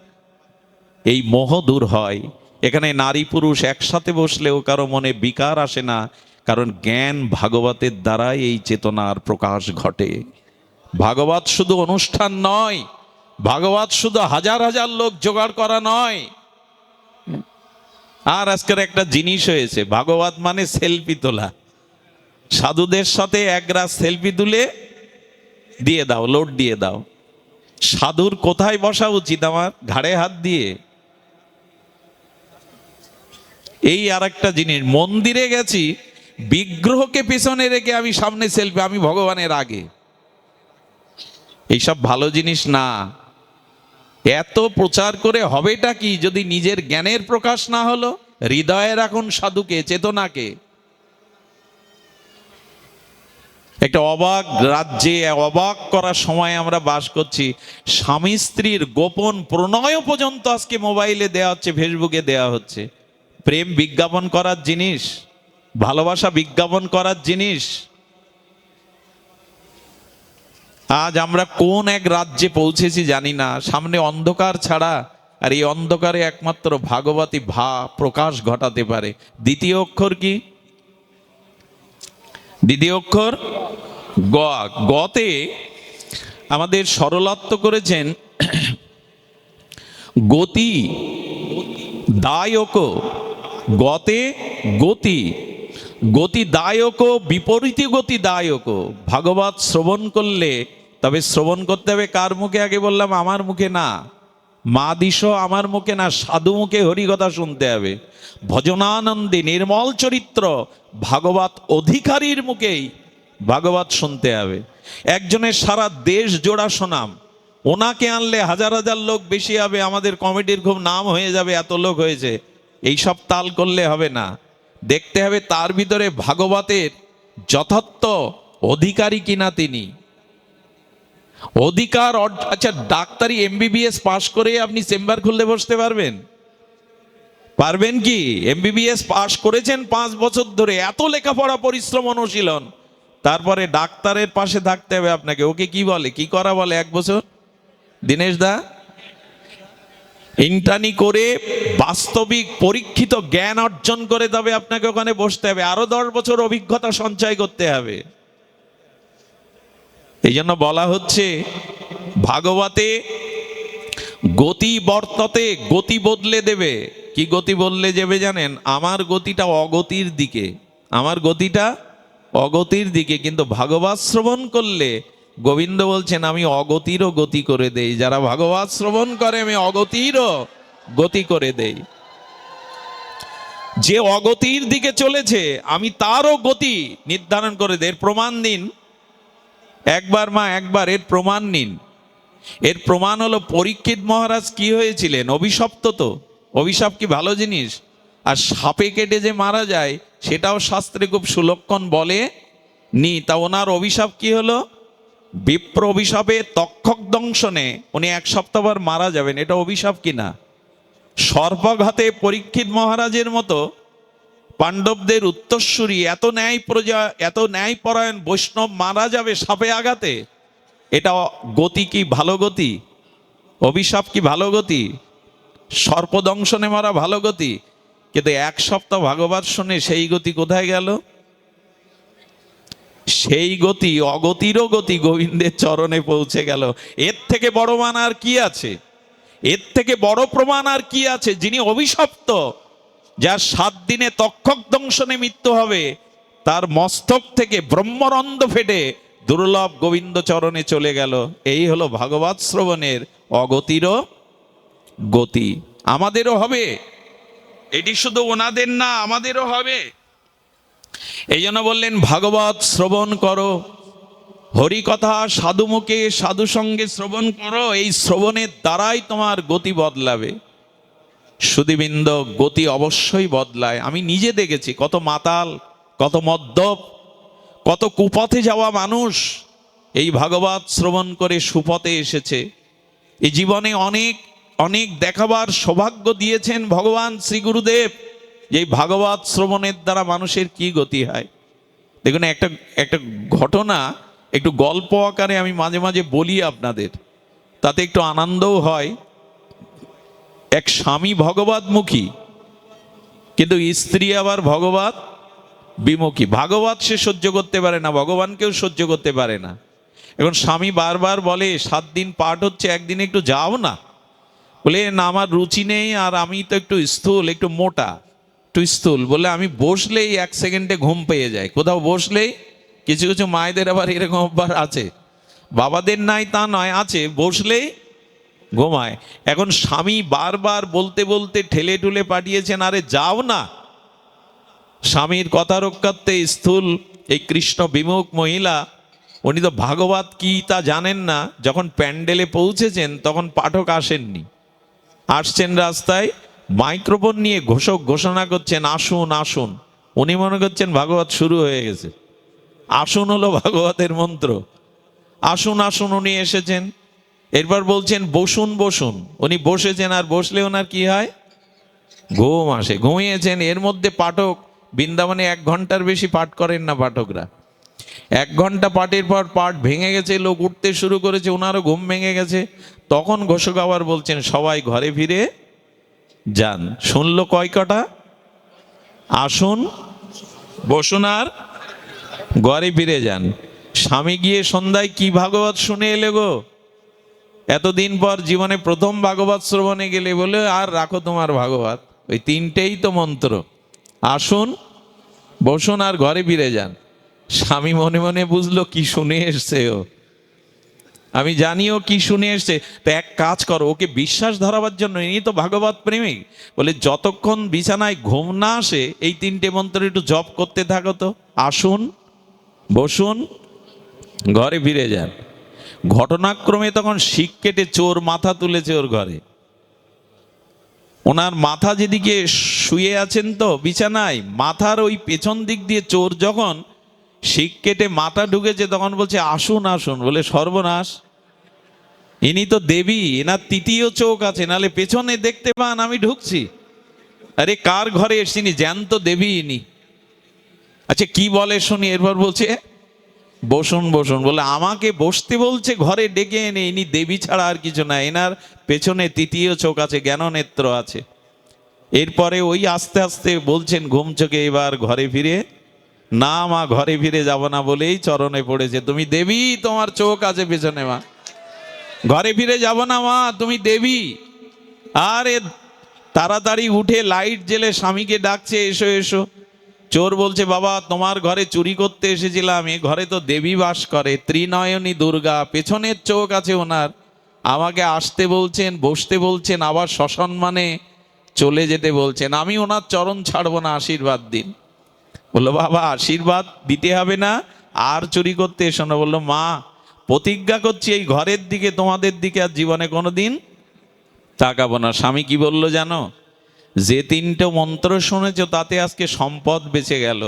এই মোহ দূর হয়। এখানে নারী পুরুষ একসাথে বসলেও কারো মনে বিকার আসে না, কারণ জ্ঞান ভাগবতের দ্বারাই এই চেতনার প্রকাশ ঘটে। ভাগবত শুধু অনুষ্ঠান নয়, ভাগবত শুধু হাজার হাজার লোক জোগাড় করা নয়। আর আজকের একটা জিনিস হয়েছে, ভাগবত মানে সেলফি তোলা। সাধুদের সাথে একরা সেলফি তুলে দিয়ে দাও, লোড দিয়ে দাও। সাধুর কোথায় বসা উচিত? আমার ঘাড়ে হাত দিয়ে। এই আর একটা জিনিস, মন্দিরে গেছি, বিগ্রহকে পেছনে রেখে আমি সামনে সেলফি, আমি ভগবানের আগে। এইসব ভালো জিনিস না। এত প্রচার করে হবেটা কি যদি নিজের জ্ঞানের প্রকাশ না হলো? হৃদয়ে রাখুন সাধুকে, চেতনাকে। একটা অবাক রাজ্যে, অবাক করার সময় আমরা বাস করছি। স্বামী স্ত্রীর গোপন প্রণয় পর্যন্ত আজকে মোবাইলে দেওয়া হচ্ছে, ফেসবুকে দেওয়া হচ্ছে। প্রেম বিজ্ঞাপন করার জিনিস, ভালোবাসা বিজ্ঞাপন করার জিনিস। আজ আমরা কোন এক রাজ্যে পৌঁছেছি জানি না। সামনে অন্ধকার ছাড়া, আর এই অন্ধকারে একমাত্র ভাগবতী প্রকাশ ঘটাতে পারে। দ্বিতীয় অক্ষর কি? দ্বিতীয় অক্ষর গ। গতে আমাদের সরলাত্ম করেছেন গতি দায়ক। গতে গতি, গতি দায়ক, বিপরীত গতি দায়ক। ভাগবত শ্রবণ করলে, তবে শ্রবণ করতে হবে কার মুখে? আগে বললাম আমার মুখে না, মা দিশ আমার মুখে না, সাধু মুখে হরিকথা শুনতে হবে। ভজনানন্দে নির্মল চরিত্র ভাগবত অধিকারীর মুখেই ভাগবত শুনতে হবে। একজনের সারা দেশ জোড়া শোনাম, ওনাকে আনলে হাজার হাজার লোক বেশি হবে, আমাদের কমিটির খুব নাম হয়ে যাবে, এত লোক হয়েছে। এইসব তাল করলে হবে না। দেখতে হবে তার ভিতরে ভাগবতের যথার্থ অধিকারী কিনা তিনি। আচ্ছা, ডাক্তারি এমবিবিএস পাশ করে আপনি চেম্বার খুলতে বসতে পারবেন? পারবেন কি? এমবিবিএস পাশ করেছেন 5 বছর ধরে, এত লেখাপড়া, পরিশ্রম, অনুশীলন, তারপরে ডাক্তারের পাশে থাকতে হবে আপনাকে। ওকে কি বলে, কি করা বলে 1 বছর? দীনেশ দা, ইন্টার্নি করে বাস্তবিক পরীক্ষিত জ্ঞান অর্জন করে তবে আপনাকে ওখানে বসতে হবে, আরো 10 বছর অভিজ্ঞতা সঞ্চয় করতে হবে। এই জন্য বলা হচ্ছে ভাগবতে, গতি বর্ততে, গতি বদলে দেবে। কি গতি বদলে যাবে জানেন? আমার গতিটা অগতির দিকে, আমার গতিটা অগতির দিকে, কিন্তু ভাগবত শ্রবণ করলে গোবিন্দ বলছেন আমি অগতিরও গতি করে দেই। যারা ভাগবত শ্রবণ করে আমি অগতিরও গতি করে দেই। যে অগতির দিকে চলেছে আমি তারও গতি নির্ধারণ করে দেই। এর প্রমাণ দিন একবার, মা একবার এর প্রমাণ নিন। এর প্রমাণ হলো পরীক্ষিত মহারাজ কি হয়েছিলেন? অভিশপ্ত। তো অভিশাপ কি ভালো জিনিস? আর সাপে কেটে যে মারা যায় সেটাও শাস্ত্রে খুব সুলক্ষণ বলে নি। তা ওনার অভিশাপ কি হলো? বিপ্র অভিশাপে তক্ষক দংশনে উনি 1 সপ্তাহ পর মারা যাবেন। এটা অভিশাপ কিনা? সর্পঘাতে পরীক্ষিত মহারাজের মতো পাণ্ডবদের উত্তরসূরি এত ন্যায় প্রজা, এত ন্যায়পরায়ণ বৈষ্ণব মারা যাবে সাপে আঘাতে। এটা গতি কি ভালো গতি? অভিশাপ কি ভালো গতি? সর্পদংশনে মারা ভালো গতি? কিন্তু 1 সপ্তাহ ভাগবত শুনে সেই গতি কোথায় গেল? সেই গতি অগতিরও গতি গোবিন্দের চরণে পৌঁছে গেল। এর থেকে বড় মান আর কি আছে? এর থেকে বড় প্রমাণ আর কি আছে? যিনি অভিশপ্ত, যার 7 দিনে তক্ষক দংশনে মৃত্যু হবে, তার মস্তক থেকে ব্রহ্মরন্ধ্র ফেটে দুর্লভ গোবিন্দ চরণে চলে গেল। এই হলো ভাগবত শ্রবণের অগতিরও গতি। আমাদেরও হবে, এটি শুধু ওনাদের না, আমাদেরও হবে। এই জন্য বললেন ভাগবত শ্রবণ করো, হরি কথা সাধু মুখে সাধু সঙ্গে শ্রবণ করো। এই শ্রবণের দ্বারাই তোমার গতি বদলাবে। সুধীবৃন্দ, গতি অবশ্যই বদলায়। আমি নিজে দেখেছি কত মাতাল, কত মদ্যপ, কত কুপথে যাওয়া মানুষ এই ভাগবত শ্রবণ করে সুপথে এসেছে। এই জীবনে অনেক অনেক দেখাবার সৌভাগ্য দিয়েছেন ভগবান শ্রী গুরুদেব। এই ভাগবত শ্রবণের দ্বারা মানুষের কি গতি হয় দেখুন। একটা একটা ঘটনা একটু গল্প আকারে আমি মাঝে মাঝে বলি আপনাদের, তাতে একটু আনন্দও হয়। এক স্বামী ভগবতমুখী, কিন্তু স্ত্রী আবার ভগবত বিমুখী। ভাগবত সে সহ্য করতে পারে না, ভগবানকেও সহ্য করতে পারে না। এখন স্বামী বারবার বলে 7 দিন পাঠ হচ্ছে, একদিন একটু যাও না। বলে না, আমার রুচি নেই, আর আমি তো একটু স্থূল, একটু মোটা, একটু স্থূল। বলে আমি বসলেই 1 সেকেন্ডে ঘুম পেয়ে যায়, কোথাও বসলেই। কিছু কিছু মায়েদের আবার এরকম অভ্যাস আছে, বাবাদের নাই তা নয়, আছে, বসলেই ঘুমায়। এখন স্বামী বারবার বলতে বলতে ঠেলে ঠুলে পাঠিয়েছেন, আরে যাও না। স্বামীর কথা রক্ষার্থে স্থূল এই কৃষ্ণ বিমুখ মহিলা, উনি তো ভাগবত কি তা জানেন না। যখন প্যান্ডেলে পৌঁছেছেন তখন পাঠক আসেননি, আসছেন রাস্তায় মাইক্রোফোন নিয়ে ঘোষক ঘোষণা করছেন, আসুন আসুন। উনি মনে করছেন ভাগবত শুরু হয়ে গেছে। আসুন হলো ভাগবতের মন্ত্র। আসুন আসুন, উনি এসেছেন। এরপর বলছেন বসুন বসুন, উনি বসেছেন, আর বসলে ওনার কি হয়? ঘুম আসে, ঘুমিয়েছেন। এর মধ্যে পাঠক, বৃন্দাবনে 1 ঘন্টার বেশি পাঠ করেন না পাঠকরা। 1 ঘন্টা পাঠের পর পাঠ ভেঙে গেছে, লোক উঠতে শুরু করেছে, ওনারও ঘুম ভেঙে গেছে। তখন ঘোষক আবার বলছেন সবাই ঘরে ফিরে যান। শুনলো কয় কটা? আসুন বসুন আর ঘরে ফিরে যান। স্বামী গিয়ে সন্ধ্যায় কি ভাগবত শুনে এলে গো? এতদিন পর জীবনে প্রথম ভাগবত শ্রবণে গেলে। বলে আর রাখো তোমার ভাগবত, ওই 3টেই তো মন্ত্র, আসুন বসুন আর ঘরে ফিরে যান। স্বামী মনে মনে বুঝলো কি শুনে এসছে ও, আমি জানিও কি শুনে এসছে। তো এক কাজ করো, ওকে বিশ্বাস ধরাবার জন্য, ইনি তো ভাগবত প্রেমিক, বলে যতক্ষণ বিছানায় ঘুম না আসে এই 3টে মন্ত্র একটু জপ করতে থাকো তো। আসুন বসুন ঘরে ফিরে যান। ঘটনাক্রমে তখন শিক কেটে চোর মাথা তুলেছে ওর ঘরে। ওনার মাথা যেদিকে শুয়ে আছেন তো বিছানায়, মাথার ওই পেছন দিক দিয়ে চোর যখন শিক কেটে মাথা ঢুকেছে তখন বলছে আসুন আসুন। বলে সর্বনাশ, ইনি তো দেবী, এনার তৃতীয় চোখ আছে, নালে পেছনে দেখতে পান আমি ঢুকছি। আরে কার ঘরে এসেছিনি, জ্যান্ত দেবী ইনি। আচ্ছা কি বলে শুনি, এরপর বলছে বসুন বসুন, বলে আমাকে বসতে বলছে ঘরে ডেকে এনে, ইনি দেবী ছাড়া আর কিছু না, এনার পেছনে তৃতীয় চোখ আছে, জ্ঞাননেত্র আছে। এরপরে ওই আস্তে আস্তে বলছেন ঘুম চোখে, এবার ঘরে ফিরে, না মা ঘরে ফিরে যাব না বলেই চরণে পড়েছে, তুমি দেবী, তোমার চোখ আছে পেছনে মা, ঘরে ফিরে যাব না মা, তুমি দেবী। আরে তাড়াতাড়ি উঠে লাইট জেলে স্বামীকে ডাকছে, এসো এসো। চোর বলছে বাবা তোমার ঘরে চুরি করতে এসেছিলাম, এ ঘরে তো দেবী বাস করে, ত্রিনয়নী দুর্গা, পেছনের চোখ আছে ওনার, আমাকে আসতে বলছেন, বসতে বলছেন, আবার সসম্মানে চলে যেতে বলছেন, আমি ওনার চরণ ছাড়বো না, আশীর্বাদ দিন। বললো বাবা আশীর্বাদ দিতে হবে না, আর চুরি করতে এসো না। বললো মা প্রতিজ্ঞা করছি এই ঘরের দিকে তোমাদের দিকে আর জীবনে কোনোদিন তাকাবো না। স্বামী কি বললো জানো, যে তিনটে মন্ত্র শুনেছো তাতে আজকে সম্পদ বেঁচে গেল,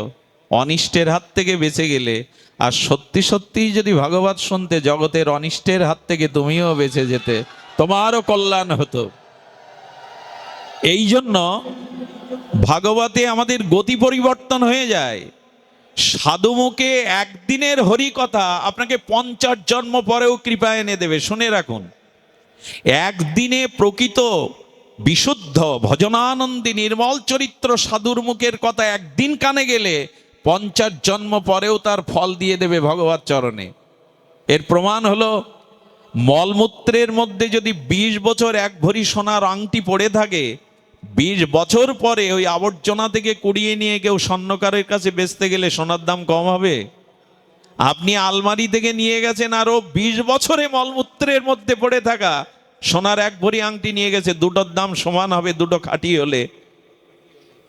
অনিষ্টের হাত থেকে বেঁচে গেলে, আর সত্যি সত্যিই যদি ভাগবত শুনতে জগতের অনিষ্টের হাত থেকে তুমিও বেঁচে যেতে, তোমারও কল্যাণ হতো। এই জন্য ভাগবতে আমাদের গতি পরিবর্তন হয়ে যায়। সাধুমুখে একদিনের হরিকথা আপনাকে 50 জন্ম পরেও কৃপা এনে দেবে। শুনে রাখুন, একদিনে প্রকৃত বিশুদ্ধ ভজনানন্দী নির্মল চরিত্র সাধুর মুখের কথা একদিন কানে গেলে 50 জন্ম পরেও তার ফল দিয়ে দেবে ভগবত চরণে। এর প্রমাণ হলো, মলমূত্রের মধ্যে যদি 20 বছর এক ভরি সোনার আংটি পড়ে থাকে, 20 বছর পরে ওই আবর্জনা থেকে কুড়িয়ে নিয়ে কেউ স্বর্ণকারের কাছে বেচতে গেলে সোনার দাম কম হবে? আপনি আলমারি থেকে নিয়ে গেছেন, আরো 20 বছরে মলমূত্রের মধ্যে পড়ে থাকা সোনার এক ভরি আংটি নিয়ে গেছে, দুটোর দাম সমান হবে, দুটো খাঁটি হলে।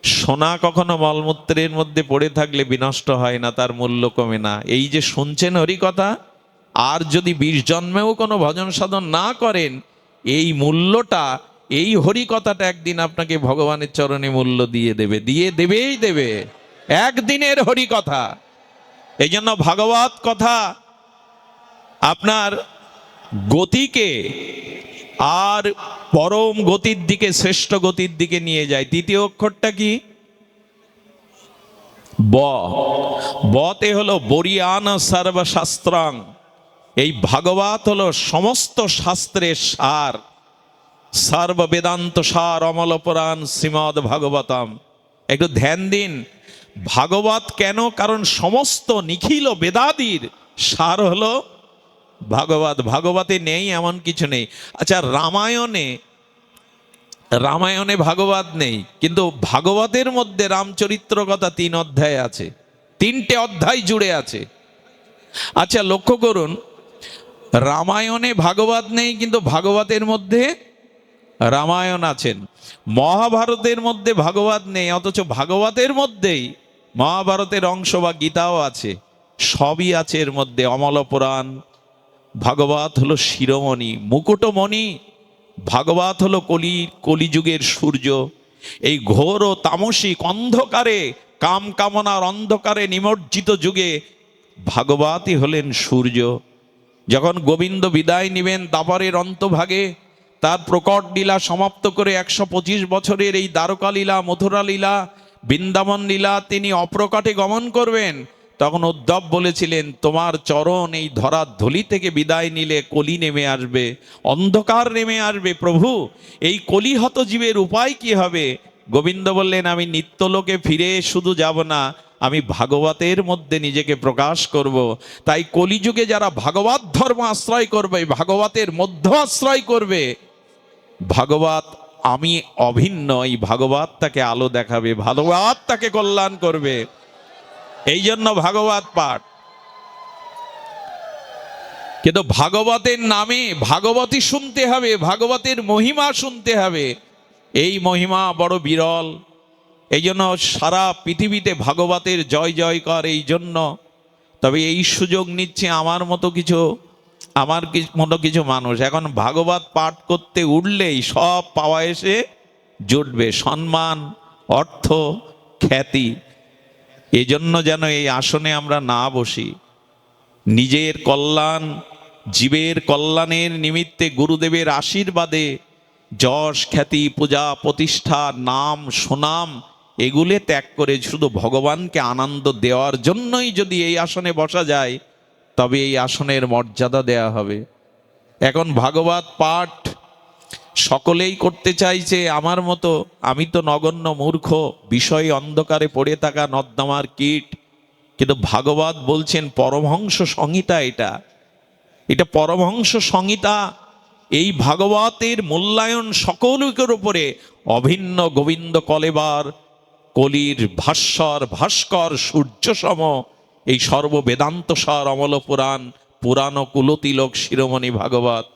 সোনা কখনো মলমূত্রের মধ্যে পড়ে থাকলে বিনষ্ট হয় না, তার মূল্য কমে না। এই যে শুনছেন হরি কথা, আর যদি 20 জন্মেও কোনো ভজন সাধন না করেন, এই মূল্যটা, এই হরি কথাটা একদিন আপনাকে ভগবানের চরণে মূল্য দিয়ে দেবে, দিয়ে দেবেই দেবে, একদিনের হরি কথা। এই জন্য ভাগবত কথা আপনার গতিকে আর পরম গতির দিকে, শ্রেষ্ঠ গতির দিকে নিয়ে যায়। তৃতীয় অক্ষরটা কি? ব। বতে হলো বরিয়ান সর্বশাস্ত্রাং। এই ভাগবত হলো সমস্ত শাস্ত্রের সার, সর্ব বেদান্ত সার, অমল পুরাণ শ্রীমদ ভাগবতম। একটু ধ্যান দিন, ভাগবত কেন? কারণ সমস্ত নিখিল বেদাদির সার হলো ভাগবত। ভাগবতে নেই এমন কিছু নেই। আচ্ছা রামায়ণে ভাগবত নেই, কিন্তু ভাগবতের মধ্যে রামচরিত্র কথা 3 অধ্যায় আছে, 3টে অধ্যায় জুড়ে আছে। আচ্ছা লক্ষ্য করুন, রামায়ণে ভাগবত নেই কিন্তু ভাগবতের মধ্যে রামায়ণ আছেন। মহাভারতের মধ্যে ভাগবত নেই, অথচ ভাগবতের মধ্যেই মহাভারতের অংশ বা গীতাও আছে, সবই আছে এর মধ্যে। অমল পুরাণ। ভাগবত হলো শিরোমণি, মুকুটমণি। ভাগবত হলো কলিযুগের সূর্য। এই ঘোর ও তামসিক অন্ধকারে, কাম কামনার অন্ধকারে নিমজ্জিত যুগে ভাগবতই হলেন সূর্য। যখন গোবিন্দ বিদায় নিবেন দাপরের অন্তভাগে, তার প্রকট লীলা সমাপ্ত করে 125 বছরের এই দ্বারকা লীলা, মথুরা লীলা, বৃন্দাবন লীলা তিনি অপ্রকটে গমন করবেন, তখন উদ্ধব বলেছিলেন তোমার চরণ এই ধরার ধুলি থেকে বিদায় নিলে কলি নেমে আসবে, অন্ধকার নেমে আসবে। প্রভু এই কলিহত জীবের উপায় কি হবে? গোবিন্দ বললেন আমি নিত্যলোকে ফিরে শুধু যাব না, আমি ভাগবতের মধ্যে নিজেকে প্রকাশ করব। তাই কলিযুগে যারা ভাগবত ধর্ম আশ্রয় করবে, ভাগবতের মধ্য আশ্রয় করবে, ভাগবত আমি অভিন্ন, এই ভাগবত তাকে আলো দেখাবে, ভাগবত তাকে কল্যাণ করবে। এই জন্য ভাগবত পাঠ। কিন্তু ভাগবতের নামে ভাগবতী শুনতে হবে, ভাগবতের মহিমা শুনতে হবে। এই মহিমা বড় বিরল। এই জন্য সারা পৃথিবীতে ভাগবতের জয় জয়কার। এই জন্য তবে এই সুযোগ নিচ্ছে আমার মতো কিছু মানুষ। এখন ভাগবত পাঠ করতে উঠলেই সব পাওয়া এসে জুটবে, সম্মান, অর্থ, খ্যাতি। এজন্য যেন এই আসনে আমরা না বসি, নিজের কল্যাণ জীবের কল্যাণের নিমিত্তে গুরুদেবের আশীর্বাদে যশ খ্যাতি পূজা প্রতিষ্ঠা নাম সুনাম এগুলো ত্যাগ করে শুধু ভগবানকে আনন্দ দেওয়ার জন্যই যদি এই আসনে বসা যায়, তবে এই আসনের মর্যাদা দেয়া হবে। এখন ভাগবত পাঠ সকলেই করতে চাইছে আমার মতো, আমি তো নগণ্য মূর্খ, বিষয় অন্ধকারে পড়ে থাকা নর্দমার কীট। কিন্তু ভাগবত বলছেন পরমহংস সংহিতা, এটা পরমহংস সংহিতা। এই ভাগবতের মূল্যায়ন সকলের উপরে অভিন্ন গোবিন্দ কলেবার কলির ভাস্বর ভাস্কর সূর্যসম এই সর্ববেদান্ত সার অমল পুরাণ পুরাণ কুলতিলক শিরোমণি ভাগবত।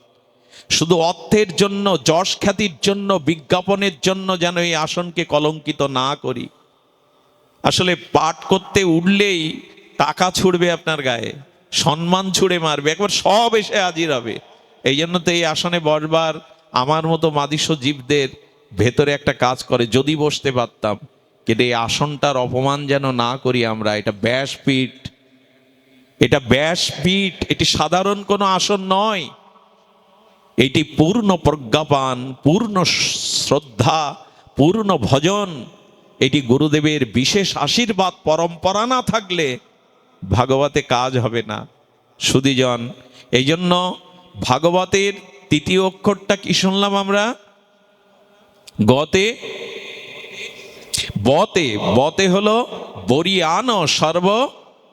শুধু অর্থের জন্য, যশ খ্যাতির জন্য, বিজ্ঞাপনের জন্য যেন এই আসনকে কলঙ্কিত না করি। আসলে পাঠ করতে উঠলেই টাকা ছুড়বে আপনার গায়ে, সম্মান ছুড়ে মারবে, একবার সব এসে হাজির হবে। এই জন্য তো এই আসনে বসবার আমার মতো মাদিস্য জীবদের ভেতরে একটা কাজ করে, যদি বসতে পারতাম। কিন্তু এই আসনটার অপমান যেন না করি আমরা। এটা ব্যাসপীঠ, এটা ব্যাসপীঠ, এটি সাধারণ কোনো আসন নয়। এটি পূর্ণ প্রজ্ঞাপান, পূর্ণ শ্রদ্ধা, পূর্ণ ভজন। এটি গুরুদেবের বিশেষ আশীর্বাদ পরম্পরা না থাকলে ভাগবতে কাজ হবে না সুধীজন। এই জন্য ভাগবতের তৃতীয় অক্ষরটা কি শুনলাম আমরা? গতে, বতে। বতে হলো বরিয়ান সর্ব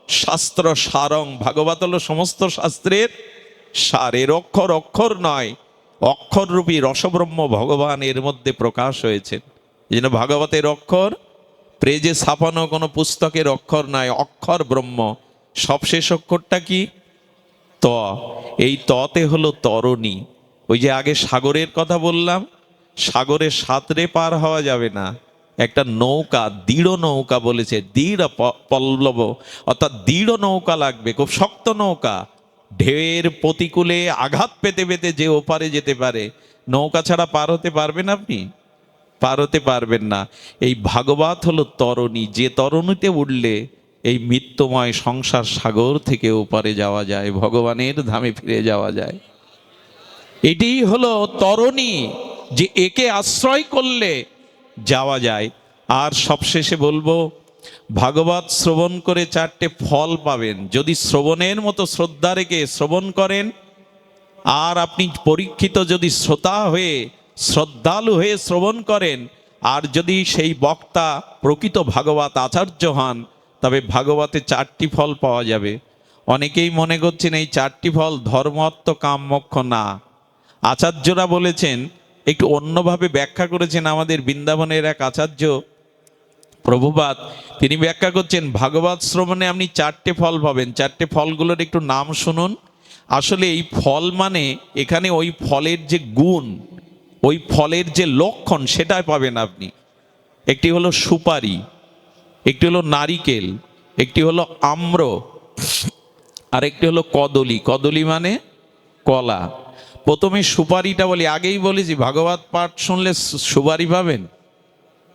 শাস্ত্র সারং। ভাগবত হলো সমস্ত শাস্ত্রের সার। এর অক্ষর অক্ষর নয়, অক্ষররূপী রসব্রহ্ম ভগবান এর মধ্যে প্রকাশ হয়েছেন। এই জন্য ভাগবতের অক্ষর প্রেজে ছাপানো কোনো পুস্তকের অক্ষর নয়, অক্ষর ব্রহ্ম। সবশেষ অক্ষরটা কি? ত। এই ততে হলো তরণী। ওই যে আগে সাগরের কথা বললাম, সাগরে সাঁতরে পার হওয়া যাবে না, একটা নৌকা, দৃঢ় নৌকা বলেছে, দৃঢ় পল্লব, অর্থাৎ দৃঢ় নৌকা লাগবে, খুব শক্ত নৌকা। ঢেউয়ের প্রতিকূলে আঘাত পেতে পেতে যে ওপারে যেতে পারে, নৌকা ছাড়া পার হতে পারবেন আপনি? পার হতে পারবেন না। এই ভাগবত হলো তরণী, যে তরণীতে উঠলে এই মৃত্যুময় সংসার সাগর থেকে ওপারে যাওয়া যায়, ভগবানের ধামে ফিরে যাওয়া যায়। এটি হলো তরণী, যে একে আশ্রয় করলে যাওয়া যায়। আর সবশেষে বলবো, ভাগবত শ্রবণ করে 4টে ফল পাবেন যদি শ্রবণের মতো শ্রদ্ধা রেখে শ্রবণ করেন। আর আপনি পরীক্ষিত যদি শ্রোতা হয়ে শ্রদ্ধালু হয়ে শ্রবণ করেন, আর যদি সেই বক্তা প্রকৃত ভাগবত আচার্য হন, তবে ভাগবতে 4টি ফল পাওয়া যাবে। অনেকেই মনে করছেন এই 4টি ফল ধর্মার্থ কাম মোক্ষ না। আচার্যরা বলেছেন, একটু অন্যভাবে ব্যাখ্যা করেছেন আমাদের বৃন্দাবনের এক আচার্য প্রভুপাদ। তিনি ব্যাখ্যা করছেন, ভাগবত শ্রবণে আপনি 4টে ফল পাবেন। 4টে ফলগুলোর একটু নাম শুনুন। আসলে এই ফল মানে এখানে ওই ফলের যে গুণ, ওই ফলের যে লক্ষণ, সেটা পাবেন আপনি। একটি হলো সুপারি, একটি হলো নারিকেল, একটি হলো আম্র, আর একটি হলো কদলী। কদলী মানে কলা। প্রথমে সুপারিটা বলি, আগেই বলেছি ভাগবত পাঠ শুনলে সুপারি পাবেন।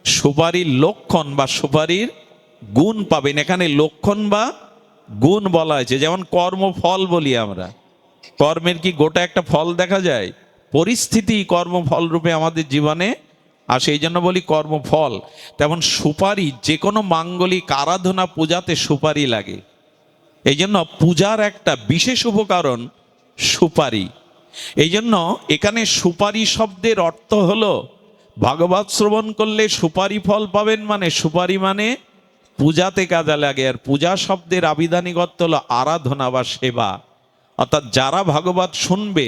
সুপারির লক্ষণ বা সুপারির গুণ পাবেন। এখানে লক্ষণ বা গুণ বলা হয়েছে। যেমন কর্মফল বলি আমরা, কর্মের কি গোটা একটা ফল দেখা যায়? পরিস্থিতি কর্মফল রূপে আমাদের জীবনে আসে, এই জন্য বলি কর্মফল। তেমন সুপারি, যে কোনো মাঙ্গলিক আরাধনা পূজাতে সুপারি লাগে। এই জন্য পূজার একটা বিশেষ উপকরণ সুপারি। এই জন্য এখানে সুপারি শব্দের অর্থ হলো, ভাগবত শ্রবণ করলে সুপারি ফল পাবেন, মানে সুপারি মানে পূজাতে কাজে লাগে। আর পূজা শব্দের আবিধানিক অর্থ হলো আরাধনা বা সেবা। অর্থাৎ যারা ভাগবত শুনবে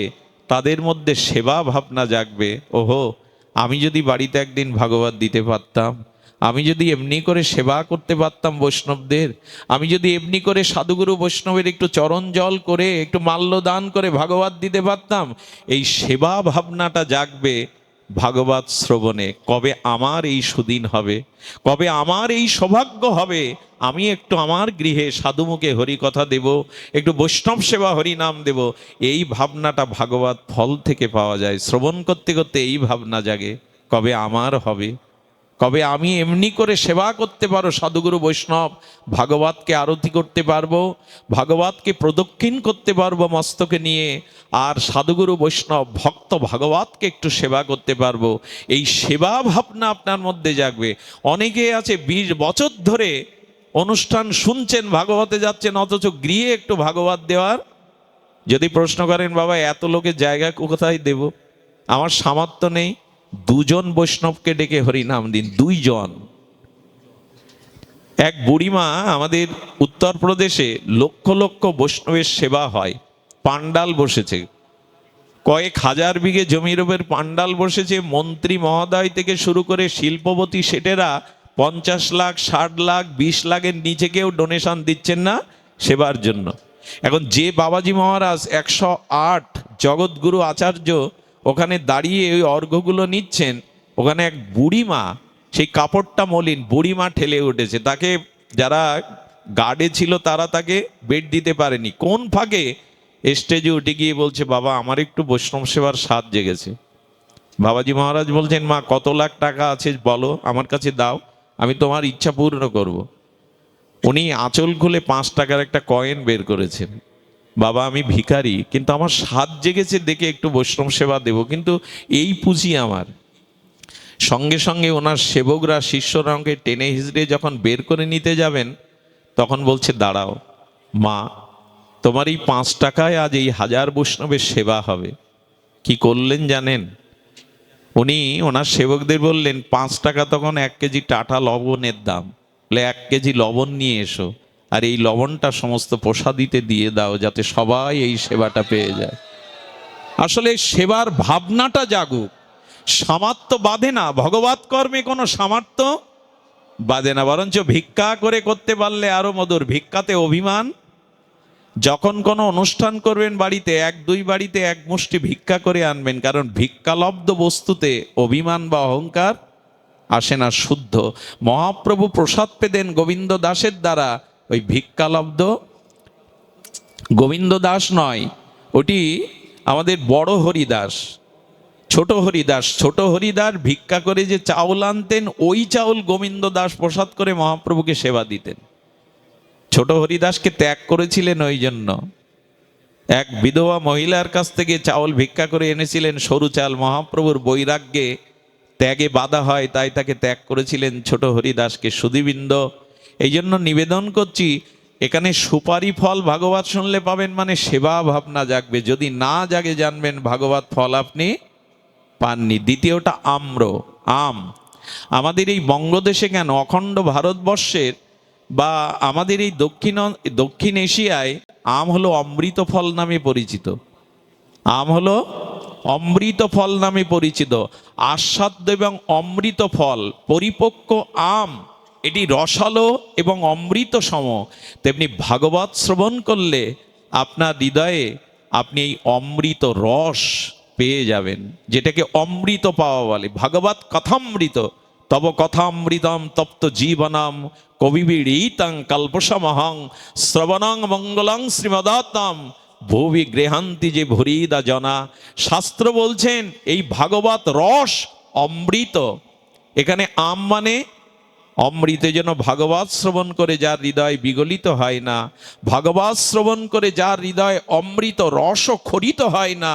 তাদের মধ্যে সেবা ভাবনা জাগবে। ওহো, আমি যদি বাড়িতে একদিন ভাগবত দিতে পারতাম, আমি যদি এমনি করে সেবা করতে পারতাম বৈষ্ণবদের, আমি যদি এমনি করে সাধুগুরু বৈষ্ণবের একটু চরণ জল করে, একটু মাল্যদান করে ভাগবত দিতে পারতাম, এই সেবা ভাবনাটা জাগবে ভাগবত শ্রবণে। কবে আমার এই সুদিন হবে, কবে আমার এই সৌভাগ্য হবে, আমি একটু আমার গৃহে সাধুমুখে হরি কথা দেব, একটু বৈষ্ণব সেবা হরি নাম দেব। এই ভাবনাটা ভাগবত ফল থেকে পাওয়া যায়। শ্রবণ করতে করতে এই ভাবনা জাগে, কবে আমার হবে। কবে আমি এমনি করে সেবা করতে পারো সাধুগুরু বৈষ্ণব, ভাগবতকে আরতি করতে পারবো, ভাগবতকে প্রদক্ষিণ করতে পারবো মস্তকে নিয়ে, আর সাধুগুরু বৈষ্ণব ভক্ত ভাগবতকে একটু সেবা করতে পারবো, এই সেবা ভাবনা আপনার মধ্যে জাগবে। অনেকে আছে 20 বছর ধরে অনুষ্ঠান শুনছেন, ভাগবতে যাচ্ছেন, অথচ গৃহে একটু ভাগবত দেওয়ার, যদি প্রশ্ন করেন বাবা এত লোকের জায়গা কোথায় দেব, আমার সামর্থ্য নেই, 2 জন বৈষ্ণবকে ডেকে হরিনাম দিন, 2 জন। এক বুড়িমা, আমাদের উত্তরপ্রদেশে লক্ষ লক্ষ বৈষ্ণবের সেবা হয়, পান্ডাল বসেছে, কয়েক হাজার বিঘে জমির উপর পান্ডাল বসেছে, মন্ত্রী মহোদয় থেকে শুরু করে শিল্পপতি শেঠেরা 50 লাখ 60 লাখ 20 লাখের নিচে কেউ ডোনেশন দিচ্ছেন না সেবার জন্য। এখন যে বাবাজি মহারাজ 108 জগৎগুরু আচার্য ওখানে দাঁড়িয়ে ওই অর্ঘ্যগুলো নিচ্ছেন, ওখানে এক বুড়িমা, সেই কাপড়টা মলিন, বুড়িমা ঠেলে উঠেছে, তাকে যারা গার্ডে ছিল তারা তাকে বেড দিতে পারেনি, কোন ফাঁকে স্টেজে উঠে গিয়ে বলছে বাবা আমার একটু বৈষ্ণব সেবার স্বাদ জেগেছে। বাবাজি মহারাজ বলছেন মা কত লাখ টাকা আছে বলো, আমার কাছে দাও, আমি তোমার ইচ্ছা পূর্ণ করব। উনি আঁচল খুলে 5 টাকার একটা কয়েন বের করেছেন, বাবা আমি ভিখারি, কিন্তু আমার স্বাদ জেগেছে দেখে একটু বৈষ্ণব সেবা দেব, কিন্তু এই পুঁজি আমার। সঙ্গে সঙ্গে ওনার সেবকরা শিষ্যরা ওকে টেনে হিজড়ে যখন বের করে নিতে যাবেন, তখন বলছে দাঁড়াও মা, তোমার এই 5 টাকায় আজ এই 1000 বৈষ্ণবের সেবা হবে। কি করলেন জানেন? উনি ওনার সেবকদের বললেন 5 টাকা তখন 1 কেজি টাটা লবণের দাম, বলে 1 কেজি লবণ নিয়ে এসো, আর এই লবণটা সমস্ত প্রসাদিতে দিয়ে দাও, যাতে সবাই এই সেবাটা পেয়ে যায়। আসলে সেবার ভাবনাটা জাগুক, সামর্থ্য বাঁধে না, ভগবত কর্মে কোনো সামর্থ্য বাঁধে না, বরঞ্চ ভিক্ষা করে করতে পারলে আরো মধুর। ভিক্ষাতে অভিমান, যখন কোনো অনুষ্ঠান করবেন বাড়িতে, 1-2 বাড়িতে 1 মুষ্টি ভিক্ষা করে আনবেন, কারণ ভিক্ষালব্ধ বস্তুতে অভিমান বা অহংকার আসে না, শুদ্ধ। মহাপ্রভু প্রসাদ পেতেন গোবিন্দ দাসের দ্বারা, ওই ভিক্ষালব্ধ, গোবিন্দ দাস নয়, ওটি আমাদের বড় হরিদাস, ছোট হরিদাস। ছোট হরিদাস ভিক্ষা করে যে চাউল আনতেন, ওই চাউল গোবিন্দ দাস প্রসাদ করে মহাপ্রভুকে সেবা দিতেন। ছোট হরিদাসকে ত্যাগ করেছিলেন ওই জন্য। এক বিধবা মহিলার কাছ থেকে চাউল ভিক্ষা করে এনেছিলেন, সরু চাল, মহাপ্রভুর বৈরাগ্যে ত্যাগে বাধা হয়, তাই তাকে ত্যাগ করেছিলেন ছোট হরিদাসকে। সুধীবৃন্দ, এই জন্য নিবেদন করছি, এখানে সুপারি ফল ভাগবত শুনলে পাবেন, মানে সেবা ভাবনা জাগবে, যদি না জাগে জানবেন ভাগবত ফল আপনি পাননি। দ্বিতীয়টা আম্র, আম। আমাদের এই বঙ্গদেশে কেন, অখণ্ড ভারতবর্ষের বা আমাদের এই দক্ষিণ এশিয়ায় আম হলো অমৃত ফল নামে পরিচিত। আম হলো অমৃত ফল নামে পরিচিত। আস্বাদ্য এবং অমৃত ফল, পরিপক্ক আম, এটি রসালো এবং অমৃত সম। তেমনি ভাগবত শ্রবণ করলে আপনার হৃদয়ে আপনি এই অমৃত রস পেয়ে যাবেন, যেটাকে অমৃত পাওয়া বলে। ভাগবত কথামৃত, তব কথামৃতম তপ্ত জীবনম কবিবিড়িতং কল্পসমহং শ্রবণং মঙ্গলং শ্রীমদাত্তম ভুবি গৃহান্তি যে ভরিদা জনা। শাস্ত্র বলছেন এই ভাগবত রস অমৃত। এখানে আম মানে অমৃত, যেন ভাগবত শ্রবণ করে যার হৃদয় বিগলিত হয় না, ভাগবত শ্রবণ করে যার হৃদয় অমৃত রস খরিত হয় না,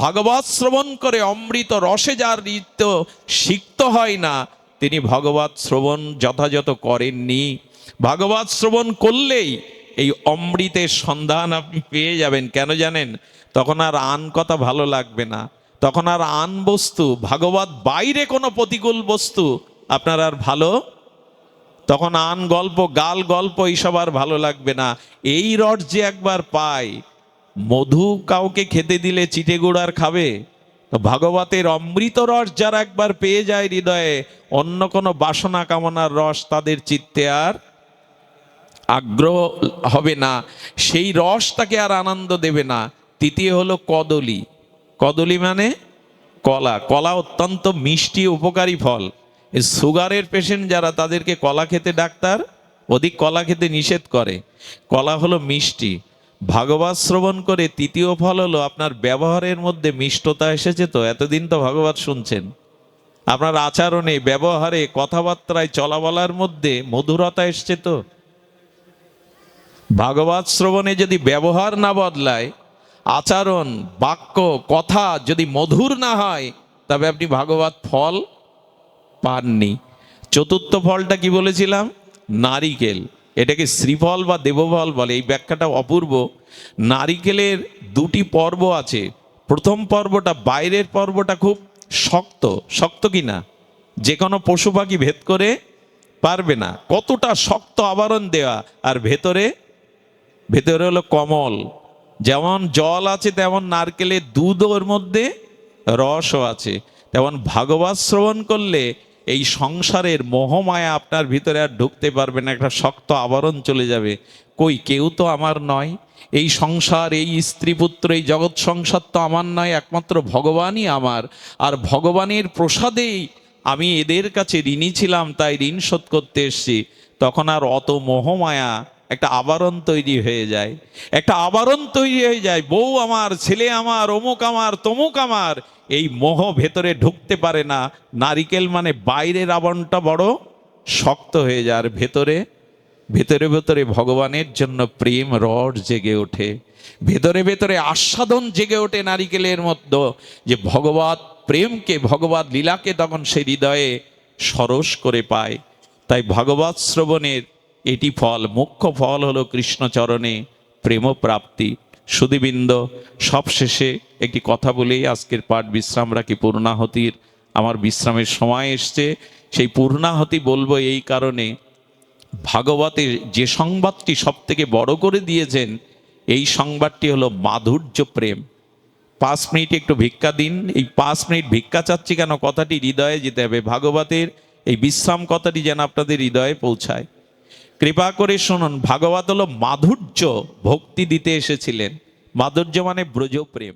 ভাগবত শ্রবণ করে অমৃত রসে যার হৃদয় সিক্ত হয় না, তিনি ভগবত শ্রবণ যথাযথ করেননি। ভাগবত শ্রবণ করলেই এই অমৃতের সন্ধান আপনি পেয়ে যাবেন। কেন জানেন? তখন আর আন কথা ভালো লাগবে না, তখন আর আন বস্তু, ভাগবত বাইরে কোনো প্রতিকূল বস্তু আপনার আর ভালো, তখন আন গল্প, গাল গল্প এইসব আর ভালো লাগবে না। এই রস যে একবার পায়, মধু কাউকে খেতে দিলে চিটে গুড় আর খাবে? তো ভাগবতের অমৃত রস যারা একবার পেয়ে যায় হৃদয়ে, অন্য কোনো বাসনা কামনার রস তাদের চিত্তে আর আগ্রহ হবে না, সেই রস তাকে আর আনন্দ দেবে না। তৃতীয় হলো কদলী। কদলী মানে কলা। কলা অত্যন্ত মিষ্টি উপকারী ফল। এই সুগারের পেশেন্ট যারা, তাদেরকে কলা খেতে ডাক্তার অধিক কলা খেতে নিষেধ করে। কলা হলো মিষ্টি। ভাগবত শ্রবণ করে তৃতীয় ফল হলো আপনার ব্যবহারের মধ্যে মিষ্টতা এসেছে। তো এতদিন তো ভাগবত শুনছেন, আপনার আচরণে, ব্যবহারে, কথাবার্তায়, চলাবলার মধ্যে মধুরতা এসছে তো? ভাগবত শ্রবণে যদি ব্যবহার না বদলায়, আচরণ, বাক্য, কথা যদি মধুর না হয়, তবে আপনি ভাগবত ফল পাননি। চতুর্থ ফলটা কি বলেছিলাম? নারিকেল। এটাকে শ্রীফল বা দেবফল বলে। এই ব্যাখ্যাটা অপূর্ব। নারিকেলের দুটি পর্ব আছে। প্রথম পর্বটা, বাইরের পর্বটা খুব শক্ত। শক্ত কি না? যে কোনো পশু পাখি ভেদ করে পারবে না, কতটা শক্ত আবরণ দেওয়া। আর ভেতরে ভেতরে হলো কমল। যেমন জল আছে, তেমন নারকেলের দুধও ওর মধ্যে রসও আছে। তেমন ভাগবত শ্রবণ করলে এই সংসারের মোহমায়া আপনার ভিতরে আর ঢুকতে পারবে না। একটা শক্ত আবরণ চলে যাবে। কই, কেউ তো আমার নয়। এই সংসার, এই স্ত্রী পুত্র, এই জগৎ সংসার তো আমার নয়, একমাত্র ভগবানই আমার। আর ভগবানের প্রসাদেই আমি এদের কাছে ঋণী ছিলাম, তাই ঋণ শোধ করতে এসছি। তখন আর অত মোহমায়া, একটা আবরণ তৈরি হয়ে যায়। একটা আবরণ তৈরি হয়ে যায়। বউ আমার, ছেলে আমার, অমুক আমার, তমুক আমার। এই মোহ ভেতরে ঢুকতে পারে না। নারিকেল মানে বাইরের আবরণটা বড় শক্ত হয়ে যায়, আর ভেতরে ভেতরে ভেতরে ভগবানের জন্য প্রেম রস জেগে ওঠে। ভেতরে ভেতরে আস্বাদন জেগে ওঠে নারিকেলের মধ্যে, যে ভগবত প্রেমকে, ভগবত লীলাকে তখন সে হৃদয়ে সরস করে পায়। তাই ভাগবত শ্রবণের এটি ফল। মুখ্য ফল হলো কৃষ্ণচরণে প্রেম প্রাপ্তি। সুধীবৃন্দ, সবশেষে একটি কথা বলেই আজকের পাঠ বিশ্রাম রাখি। পূর্ণাহতির আমার বিশ্রামের সময় এসছে। সেই পূর্ণাহতি বলবো এই কারণে, ভাগবতে যে সংবাদটি সব থেকে বড় করে দিয়েছেন, এই সংবাদটি হলো মাধুর্য প্রেম। 5 মিনিট একটু ভিক্ষা দিন। এই 5 মিনিট ভিক্ষা চাচ্ছি কেন? কথাটি হৃদয়ে যেতে হবে। ভাগবতের এই বিশ্রাম কথাটি যেন আপনাদের হৃদয়ে পৌঁছায়। কৃপা করে শুনুন, ভাগবত হলো মাধুর্য, ভক্তি দিতে এসেছিলেন। মাধুর্য মানে ব্রজ প্রেম।